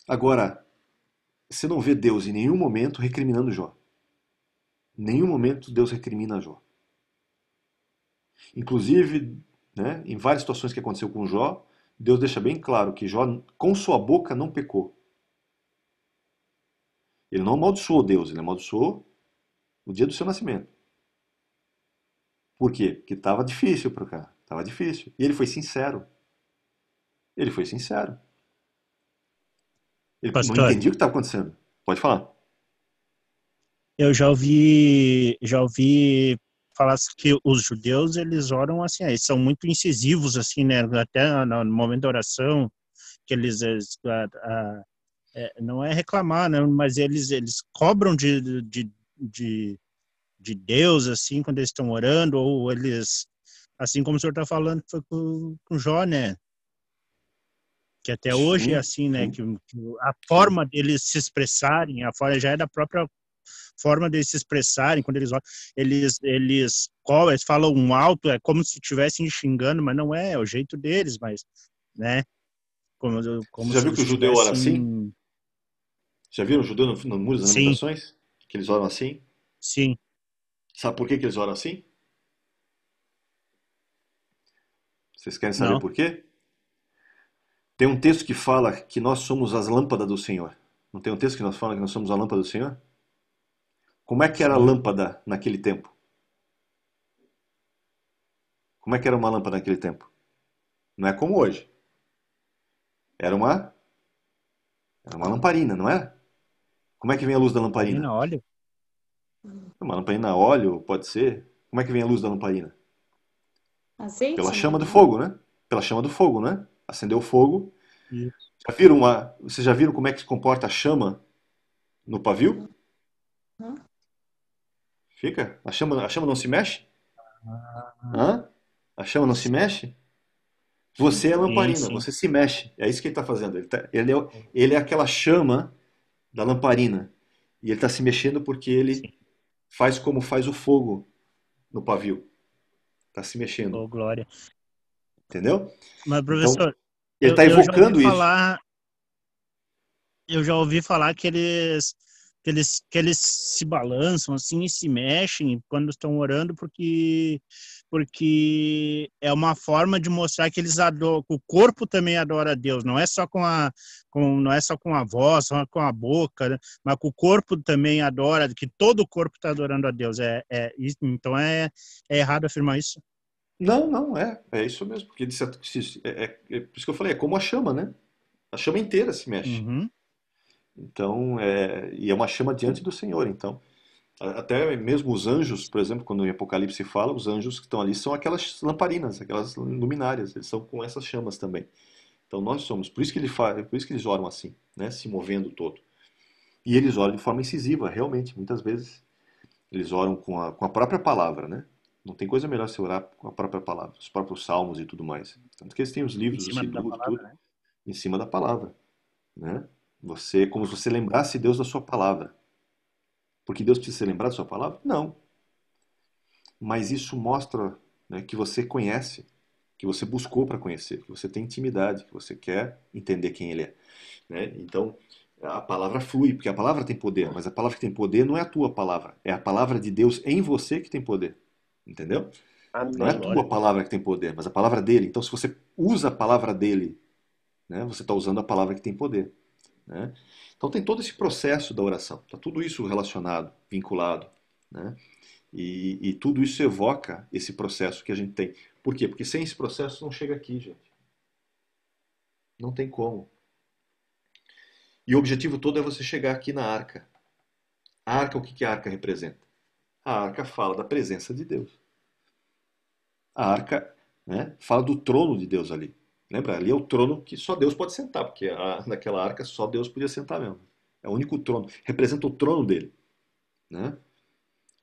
Speaker 1: Agora, você não vê Deus em nenhum momento recriminando Jó. Em nenhum momento Deus recrimina Jó. Inclusive, né, em várias situações que aconteceu com Jó, Deus deixa bem claro que Jó, com sua boca, não pecou. Ele não amaldiçoou Deus, ele amaldiçoou o dia do seu nascimento. Por quê? Porque estava difícil para o cara. Estava difícil. E ele foi sincero. Ele foi sincero. Ele
Speaker 4: Pastor,
Speaker 1: não entendia o que estava acontecendo. Pode falar.
Speaker 4: eu já ouvi falar que os judeus, eles oram assim, eles são muito incisivos, assim, né? Até no momento da oração, não é reclamar, né? Mas eles cobram de Deus, assim, quando eles estão orando, ou eles, assim como o senhor está falando, que foi com Jó, né? Que até hoje é
Speaker 1: Sim,
Speaker 4: assim, né?
Speaker 1: sim,
Speaker 4: Que a
Speaker 1: sim.
Speaker 4: forma deles se expressarem, a forma já é da própria forma deles se expressarem, quando eles falam um alto, é como se estivessem xingando, mas não é o jeito deles, mas, né?
Speaker 1: Você
Speaker 4: Como
Speaker 1: já
Speaker 4: se
Speaker 1: viu que
Speaker 4: eles
Speaker 1: o judeu ora assim?
Speaker 4: estivessem.
Speaker 1: Já viram o judeu no Muro das
Speaker 4: Sim,
Speaker 1: Lamentações? Que eles oram assim?
Speaker 4: sim.
Speaker 1: Sabe por que eles oram assim? Vocês querem saber
Speaker 4: Não.
Speaker 1: por quê? Tem um texto que fala que nós somos as lâmpadas do Senhor. Não tem um texto que nós fala que nós somos a lâmpada do Senhor? Como é que era a
Speaker 4: Sim.
Speaker 1: lâmpada naquele tempo? Como é que era uma lâmpada naquele tempo? Não é como hoje. Era uma, era uma lamparina, não é? Como é que vem a luz da lamparina?
Speaker 4: Marina, olha.
Speaker 1: Uma lamparina a óleo, pode ser. Como é que vem a luz da lamparina? Pela
Speaker 3: Azeite,
Speaker 1: chama do
Speaker 3: não?
Speaker 1: fogo, né? Pela chama do fogo, né? Acendeu o fogo.
Speaker 4: Isso.
Speaker 1: Vocês já viram como é que se comporta a chama no pavio?
Speaker 3: Hã?
Speaker 1: Fica? A chama não se mexe?
Speaker 4: Ah,
Speaker 1: Hã? A chama não se mexe? Você é a
Speaker 4: sim,
Speaker 1: lamparina,
Speaker 4: sim.
Speaker 1: você se mexe. É isso que ele está fazendo. Ele é aquela chama da lamparina. E ele está se mexendo porque ele
Speaker 4: Sim.
Speaker 1: faz como faz o fogo no pavio. Está se mexendo.
Speaker 4: Oh, glória.
Speaker 1: Entendeu?
Speaker 4: Mas,
Speaker 1: Então,
Speaker 4: professor,
Speaker 1: ele está
Speaker 4: eu já ouvi
Speaker 1: evocando isso.
Speaker 4: falar, que eles se balançam assim e se mexem quando estão orando porque é uma forma de mostrar que eles adoram, o corpo também adora a Deus, não é só não é só com a voz, só com a boca, né? Mas que o corpo também adora, que todo o corpo está adorando a Deus. Então é errado afirmar isso.
Speaker 1: Não, não, é isso mesmo. Porque é por isso que eu falei, é como a chama, né? A chama inteira se mexe.
Speaker 4: Uhum.
Speaker 1: Então, e é uma chama diante do Senhor. Então, até mesmo os anjos, por exemplo, quando em Apocalipse fala, os anjos que estão ali são aquelas lamparinas, aquelas luminárias. Eles são com essas chamas também. Então, nós somos. Por isso que por isso que eles oram assim, né? Se movendo todo. E eles oram de forma incisiva, realmente. Muitas vezes eles oram com a própria palavra, né? Não tem coisa melhor se orar com a própria palavra, os próprios salmos e tudo mais. Tanto que eles têm os
Speaker 4: Em
Speaker 1: livros, o
Speaker 4: cima da
Speaker 1: Siddur,
Speaker 4: palavra,
Speaker 1: tudo,
Speaker 4: né?
Speaker 1: em cima da palavra, né? Como se você lembrasse Deus da sua palavra. Porque Deus precisa ser lembrado da sua palavra? Não. Mas isso mostra, né, que você conhece, que você buscou para conhecer, que você tem intimidade, que você quer entender quem Ele é, né? Então, a palavra flui, porque a palavra tem poder, mas a palavra que tem poder não é a tua palavra, é a palavra de Deus em você que tem poder. Entendeu? Não é
Speaker 4: Oh,
Speaker 1: a
Speaker 6: Amém.
Speaker 1: tua
Speaker 4: glória.
Speaker 1: palavra que tem poder, mas a palavra dele. Então, se você usa a palavra dele, né, você está usando a palavra que tem poder. Né? Então, tem todo esse processo da oração. Está tudo isso relacionado, vinculado. Né? E tudo isso evoca esse processo que a gente tem. Por quê? Porque sem esse processo não chega aqui, gente. Não tem como. E o objetivo todo é você chegar aqui na arca. A arca, o que que a arca representa? A arca fala da presença de Deus. A arca, né, fala do trono de Deus ali. Lembra? Ali é o trono que só Deus pode sentar, porque naquela arca só Deus podia sentar mesmo. É o único trono. Representa o trono dele. Né?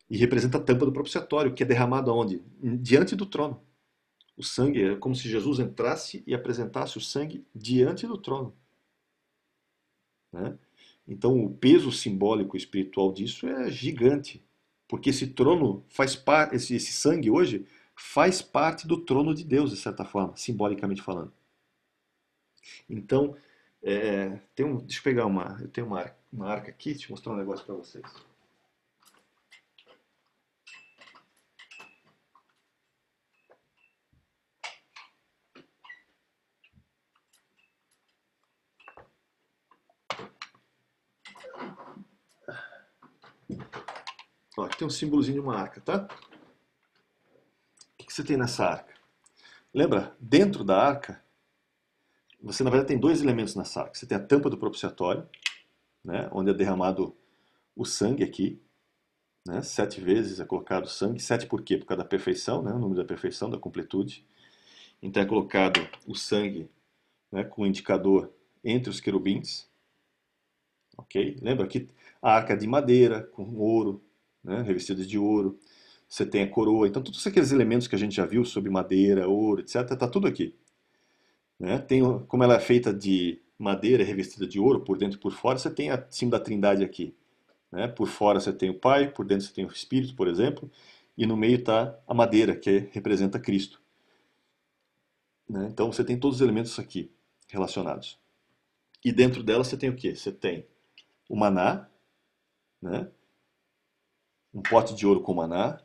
Speaker 1: E representa a tampa do propiciatório, que é derramado aonde? Diante do trono. O sangue é como se Jesus entrasse e apresentasse o sangue diante do trono. Né? Então o peso simbólico espiritual disso é gigante. Porque esse trono faz parte, esse sangue hoje faz parte do trono de Deus, de certa forma, simbolicamente falando. Então, deixa eu pegar eu tenho uma arca aqui, deixa eu mostrar um negócio para vocês. Ó, aqui tem um símbolozinho de uma arca, tá? O que você tem nessa arca? Lembra, dentro da arca, você na verdade tem dois elementos nessa arca. Você tem a tampa do propiciatório, né, onde é derramado o sangue aqui, né, 7 vezes é colocado sangue. 7 por quê? Por causa da perfeição, né, o número da perfeição, da completude. Então é colocado o sangue né, com o indicador entre os querubins. Ok? Lembra que a arca é de madeira, com ouro, né, revestida de ouro. Você tem a coroa. Então, todos aqueles elementos que a gente já viu sobre madeira, ouro, etc., está tudo aqui. Né? Como ela é feita de madeira revestida de ouro, por dentro e por fora, você tem a símbolo da Trindade aqui. Né? Por fora você tem o Pai, por dentro você tem o Espírito, por exemplo, e no meio está a madeira, que representa Cristo. Né? Então você tem todos os elementos aqui relacionados. E dentro dela você tem o quê? Você tem o maná, né? Um pote de ouro com maná.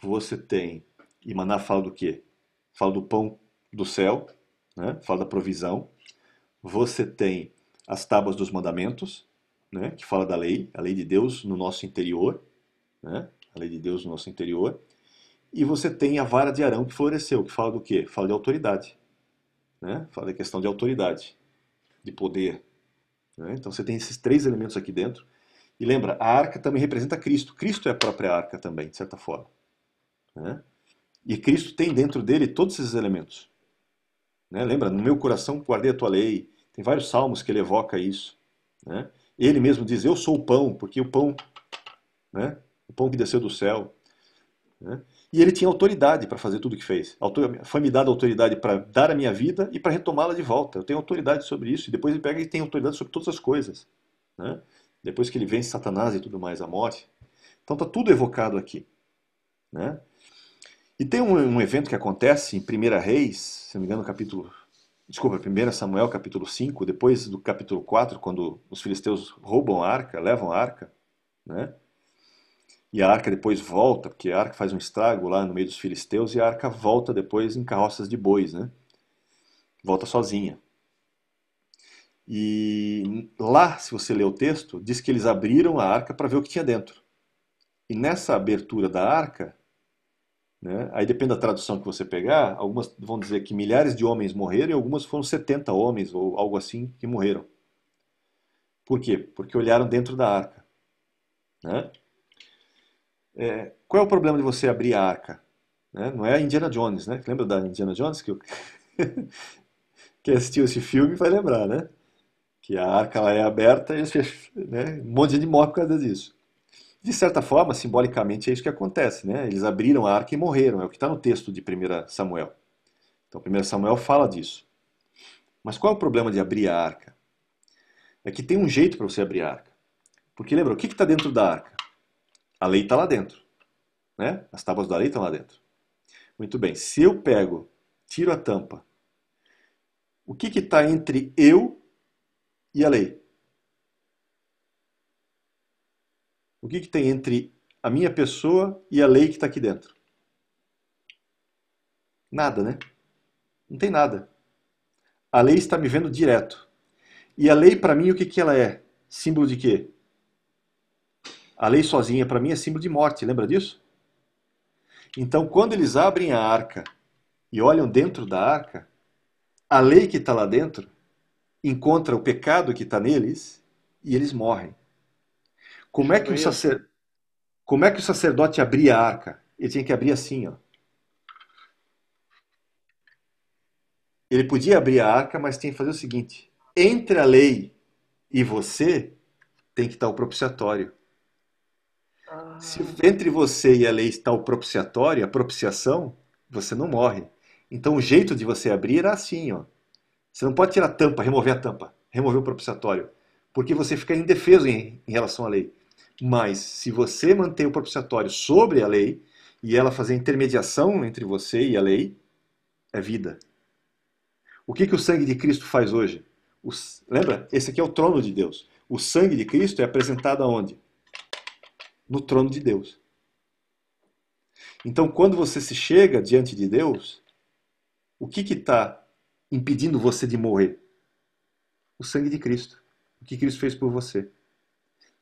Speaker 1: Você tem, e maná fala do quê? Fala do pão do céu, né? Fala da provisão. Você tem as tábuas dos mandamentos, né? Que fala da lei, a lei de Deus no nosso interior, né? A lei de Deus no nosso interior. E você tem a vara de Arão que floresceu, que fala do quê? Fala de autoridade, né? Fala da questão de autoridade, de poder. Né? Então você tem esses três elementos aqui dentro. E lembra, a arca também representa Cristo. Cristo é a própria arca também, de certa forma. Né? E Cristo tem dentro dele todos esses elementos. Né? Lembra, no meu coração guardei a tua lei. Tem vários salmos que ele evoca isso. Né? Ele mesmo diz, eu sou o pão, porque o pão, né? O pão que desceu do céu. Né? E ele tinha autoridade para fazer tudo o que fez. Foi-me dada autoridade para dar a minha vida e para retomá-la de volta. Eu tenho autoridade sobre isso. E depois ele pega e tem autoridade sobre todas as coisas. Né? Depois que ele vence Satanás e tudo mais, a morte. Então está tudo evocado aqui. Né? E tem um evento que acontece em 1 Reis, se não me engano, Desculpa, 1 Samuel capítulo 5, depois do capítulo 4, quando os filisteus roubam a arca, levam a arca, né? E a arca depois volta, porque a arca faz um estrago lá no meio dos filisteus, e a arca volta depois em carroças de bois, né? Volta sozinha. E lá, se você ler o texto, diz que eles abriram a arca para ver o que tinha dentro. E nessa abertura da arca, né, aí depende da tradução que você pegar, algumas vão dizer que milhares de homens morreram e algumas foram 70 homens ou algo assim que morreram. Por quê? Porque olharam dentro da arca. Né? Qual é o problema de você abrir a arca? Né? Não é a Indiana Jones, né? Lembra da Indiana Jones? Quem assistiu esse filme vai lembrar, né? Que a arca ela é aberta e né? Um monte de gente morre por causa disso. De certa forma, simbolicamente, é isso que acontece, né? Eles abriram a arca e morreram, é o que está no texto de 1 Samuel. Então, 1 Samuel fala disso. Mas qual é o problema de abrir a arca? É que tem um jeito para você abrir a arca. Porque lembra, o que está dentro da arca? A lei está lá dentro. Né? As tábuas da lei estão lá dentro. Muito bem, se eu tiro a tampa, o que está entre eu e a lei? O que tem entre a minha pessoa e a lei que está aqui dentro? Nada, né? Não tem nada. A lei está me vendo direto. E a lei, para mim, o que ela é? Símbolo de quê? A lei sozinha, para mim, é símbolo de morte. Lembra disso? Então, quando eles abrem a arca e olham dentro da arca, a lei que está lá dentro encontra o pecado que está neles e eles morrem. Como é que o sacerdote abria a arca? Ele tinha que abrir assim, ó. Ele podia abrir a arca, mas tem que fazer o seguinte: entre a lei e você tem que estar o propiciatório. Se entre você e a lei está o propiciatório, a propiciação, você não morre. Então o jeito de você abrir era assim, ó. Você não pode tirar a tampa, remover a tampa, remover o propiciatório, porque você fica indefeso em relação à lei. Mas se você manter o propiciatório sobre a lei e ela fazer intermediação entre você e a lei, é vida. O que o sangue de Cristo faz hoje? Lembra? Esse aqui é o trono de Deus. O sangue de Cristo é apresentado aonde? No trono de Deus. Então, quando você se chega diante de Deus, o que está impedindo você de morrer? O sangue de Cristo. O que Cristo fez por você.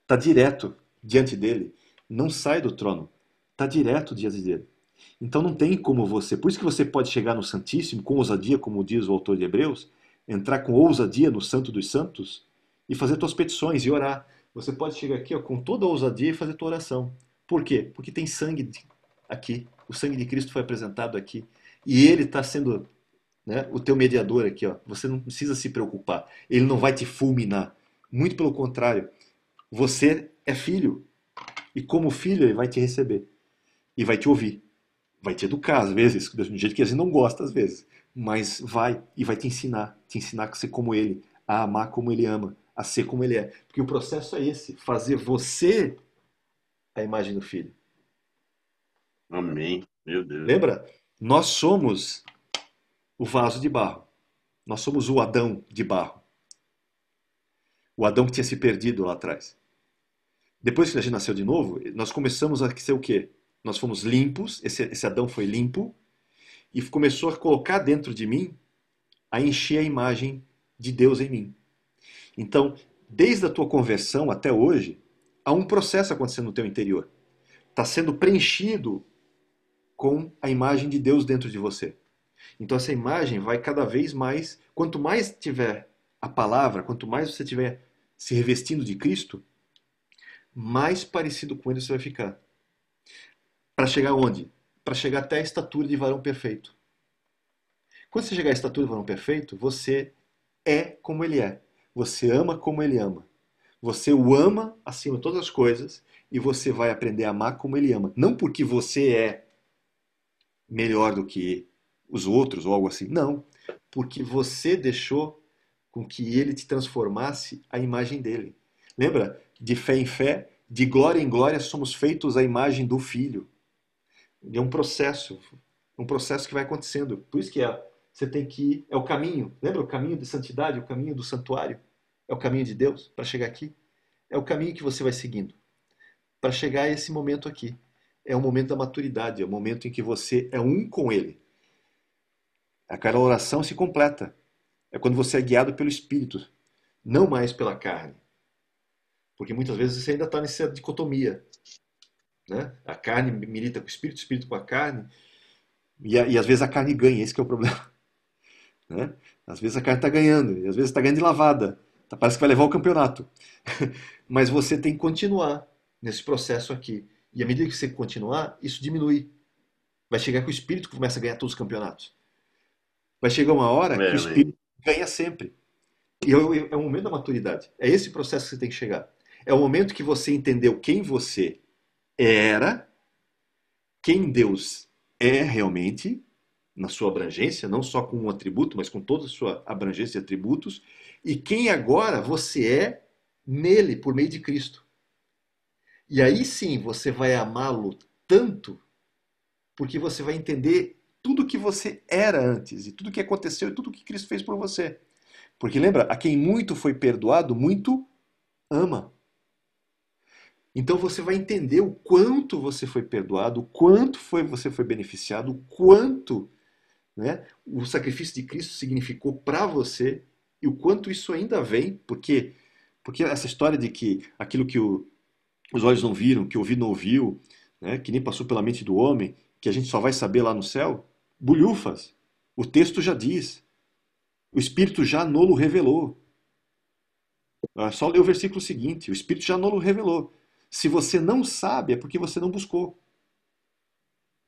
Speaker 1: Está direto diante dele. Não sai do trono. Está direto diante dele. Então não tem como você... Por isso que você pode chegar no Santíssimo com ousadia, como diz o autor de Hebreus, entrar com ousadia no Santo dos Santos e fazer suas petições e orar. Você pode chegar aqui, ó, com toda a ousadia e fazer tua oração. Por quê? Porque tem sangue aqui. O sangue de Cristo foi apresentado aqui. E ele está sendo né? O teu mediador aqui, ó, você não precisa se preocupar. Ele não vai te fulminar. Muito pelo contrário. Você é filho. E como filho, ele vai te receber. E vai te ouvir. Vai te educar, às vezes, do jeito que a gente não gosta, às vezes. Mas vai. E vai te ensinar. Te ensinar a ser como ele. A amar como ele ama. A ser como ele é. Porque o processo é esse. Fazer você a imagem do filho.
Speaker 2: Amém. Meu Deus.
Speaker 1: Lembra? Nós somos o vaso de barro. Nós somos o Adão de barro. O Adão que tinha se perdido lá atrás. Depois que a gente nasceu de novo, nós começamos a ser o quê? Nós fomos limpos, esse Adão foi limpo, e começou a colocar dentro de mim, a encher a imagem de Deus em mim. Então, desde a tua conversão até hoje, há um processo acontecendo no teu interior. Está sendo preenchido com a imagem de Deus dentro de você. Então essa imagem vai cada vez mais, quanto mais tiver a palavra, quanto mais você tiver se revestindo de Cristo, mais parecido com ele você vai ficar. Para chegar onde? Para chegar até a estatura de varão perfeito. Quando você chegar à estatura de varão perfeito, você é como ele é. Você ama como ele ama. Você o ama acima de todas as coisas e você vai aprender a amar como ele ama. Não porque você é melhor do que os outros ou algo assim. Não. Porque você deixou com que ele te transformasse a imagem dele. Lembra? De fé em fé, de glória em glória, somos feitos à imagem do Filho. É um processo que vai acontecendo. Por isso que você tem que ir, é o caminho. Lembra o caminho de santidade, o caminho do santuário? É o caminho de Deus para chegar aqui. É o caminho que você vai seguindo para chegar a esse momento aqui. É o momento da maturidade, é o momento em que você é um com Ele. Aquela oração se completa. É quando você é guiado pelo Espírito, não mais pela carne. Porque muitas vezes você ainda está nessa dicotomia. Né? A carne milita com o espírito com a carne, e às vezes a carne ganha, esse que é o problema. Né? Às vezes a carne está ganhando, e às vezes está ganhando de lavada. Parece que vai levar o campeonato. Mas você tem que continuar nesse processo aqui. E à medida que você continuar, isso diminui. Vai chegar que o espírito começa a ganhar todos os campeonatos. Vai chegar uma hora que o espírito ganha sempre. E é o momento da maturidade. É esse processo que você tem que chegar. É o momento que você entendeu quem você era, quem Deus é realmente, na sua abrangência, não só com um atributo, mas com toda a sua abrangência de atributos, e quem agora você é nele, por meio de Cristo. E aí sim você vai amá-lo tanto, porque você vai entender tudo que você era antes, e tudo que aconteceu, e tudo que Cristo fez por você. Porque lembra, a quem muito foi perdoado, muito ama. Então você vai entender o quanto você foi perdoado, o quanto você foi beneficiado, o quanto, né, o sacrifício de Cristo significou para você e o quanto isso ainda vem, porque essa história de que aquilo que os olhos não viram, que o ouvido não ouviu, né, que nem passou pela mente do homem, que a gente só vai saber lá no céu, bulhufas. O texto já diz. O Espírito já nolo revelou. É só ler o versículo seguinte. O Espírito já nolo revelou. Se você não sabe, é porque você não buscou.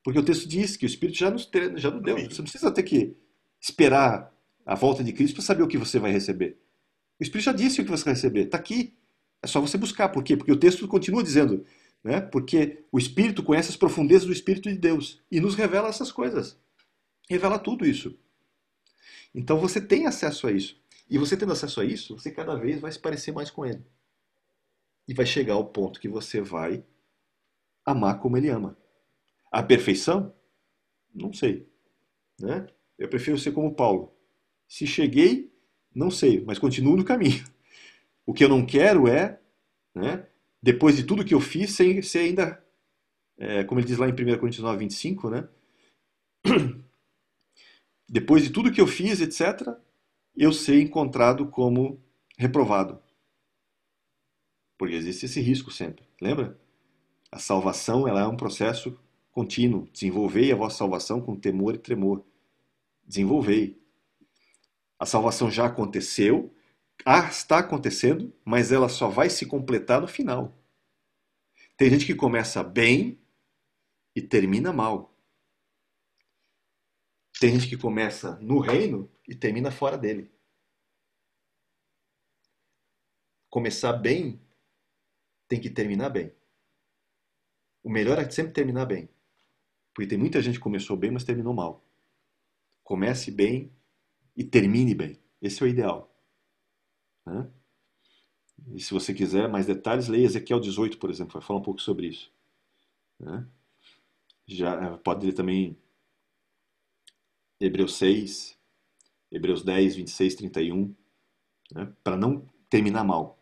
Speaker 1: Porque o texto diz que o Espírito já nos deu. Você não precisa ter que esperar a volta de Cristo para saber o que você vai receber. O Espírito já disse o que você vai receber. Está aqui. É só você buscar. Por quê? Porque o texto continua dizendo, né? Porque o Espírito conhece as profundezas do Espírito de Deus e nos revela essas coisas. Revela tudo isso. Então você tem acesso a isso. E você tendo acesso a isso, você cada vez vai se parecer mais com Ele. E vai chegar ao ponto que você vai amar como Ele ama. A perfeição? Não sei. Né? Eu prefiro ser como Paulo. Se cheguei, não sei, mas continuo no caminho. O que eu não quero é, né, depois de tudo que eu fiz, ser ainda, como ele diz lá em 1 Coríntios 9, 25, né? Depois de tudo que eu fiz, etc., eu ser encontrado como reprovado. Porque existe esse risco sempre. Lembra? A salvação ela é um processo contínuo. Desenvolvei a vossa salvação com temor e tremor. Desenvolvei. A salvação já aconteceu, está acontecendo, mas ela só vai se completar no final. Tem gente que começa bem e termina mal. Tem gente que começa no reino e termina fora dele. Começar bem tem que terminar bem. O melhor é sempre terminar bem. Porque tem muita gente que começou bem, mas terminou mal. Comece bem e termine bem. Esse é o ideal. Né? E se você quiser mais detalhes, leia Ezequiel 18, por exemplo. Vai falar um pouco sobre isso. Né? Já pode ler também Hebreus 6, Hebreus 10, 26, 31. Né? Para não terminar mal,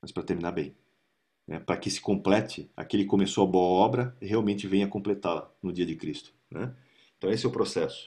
Speaker 1: mas para terminar bem. Né? Para que se complete aquele que começou a boa obra e realmente venha completá-la no dia de Cristo. Né? Então esse é o processo.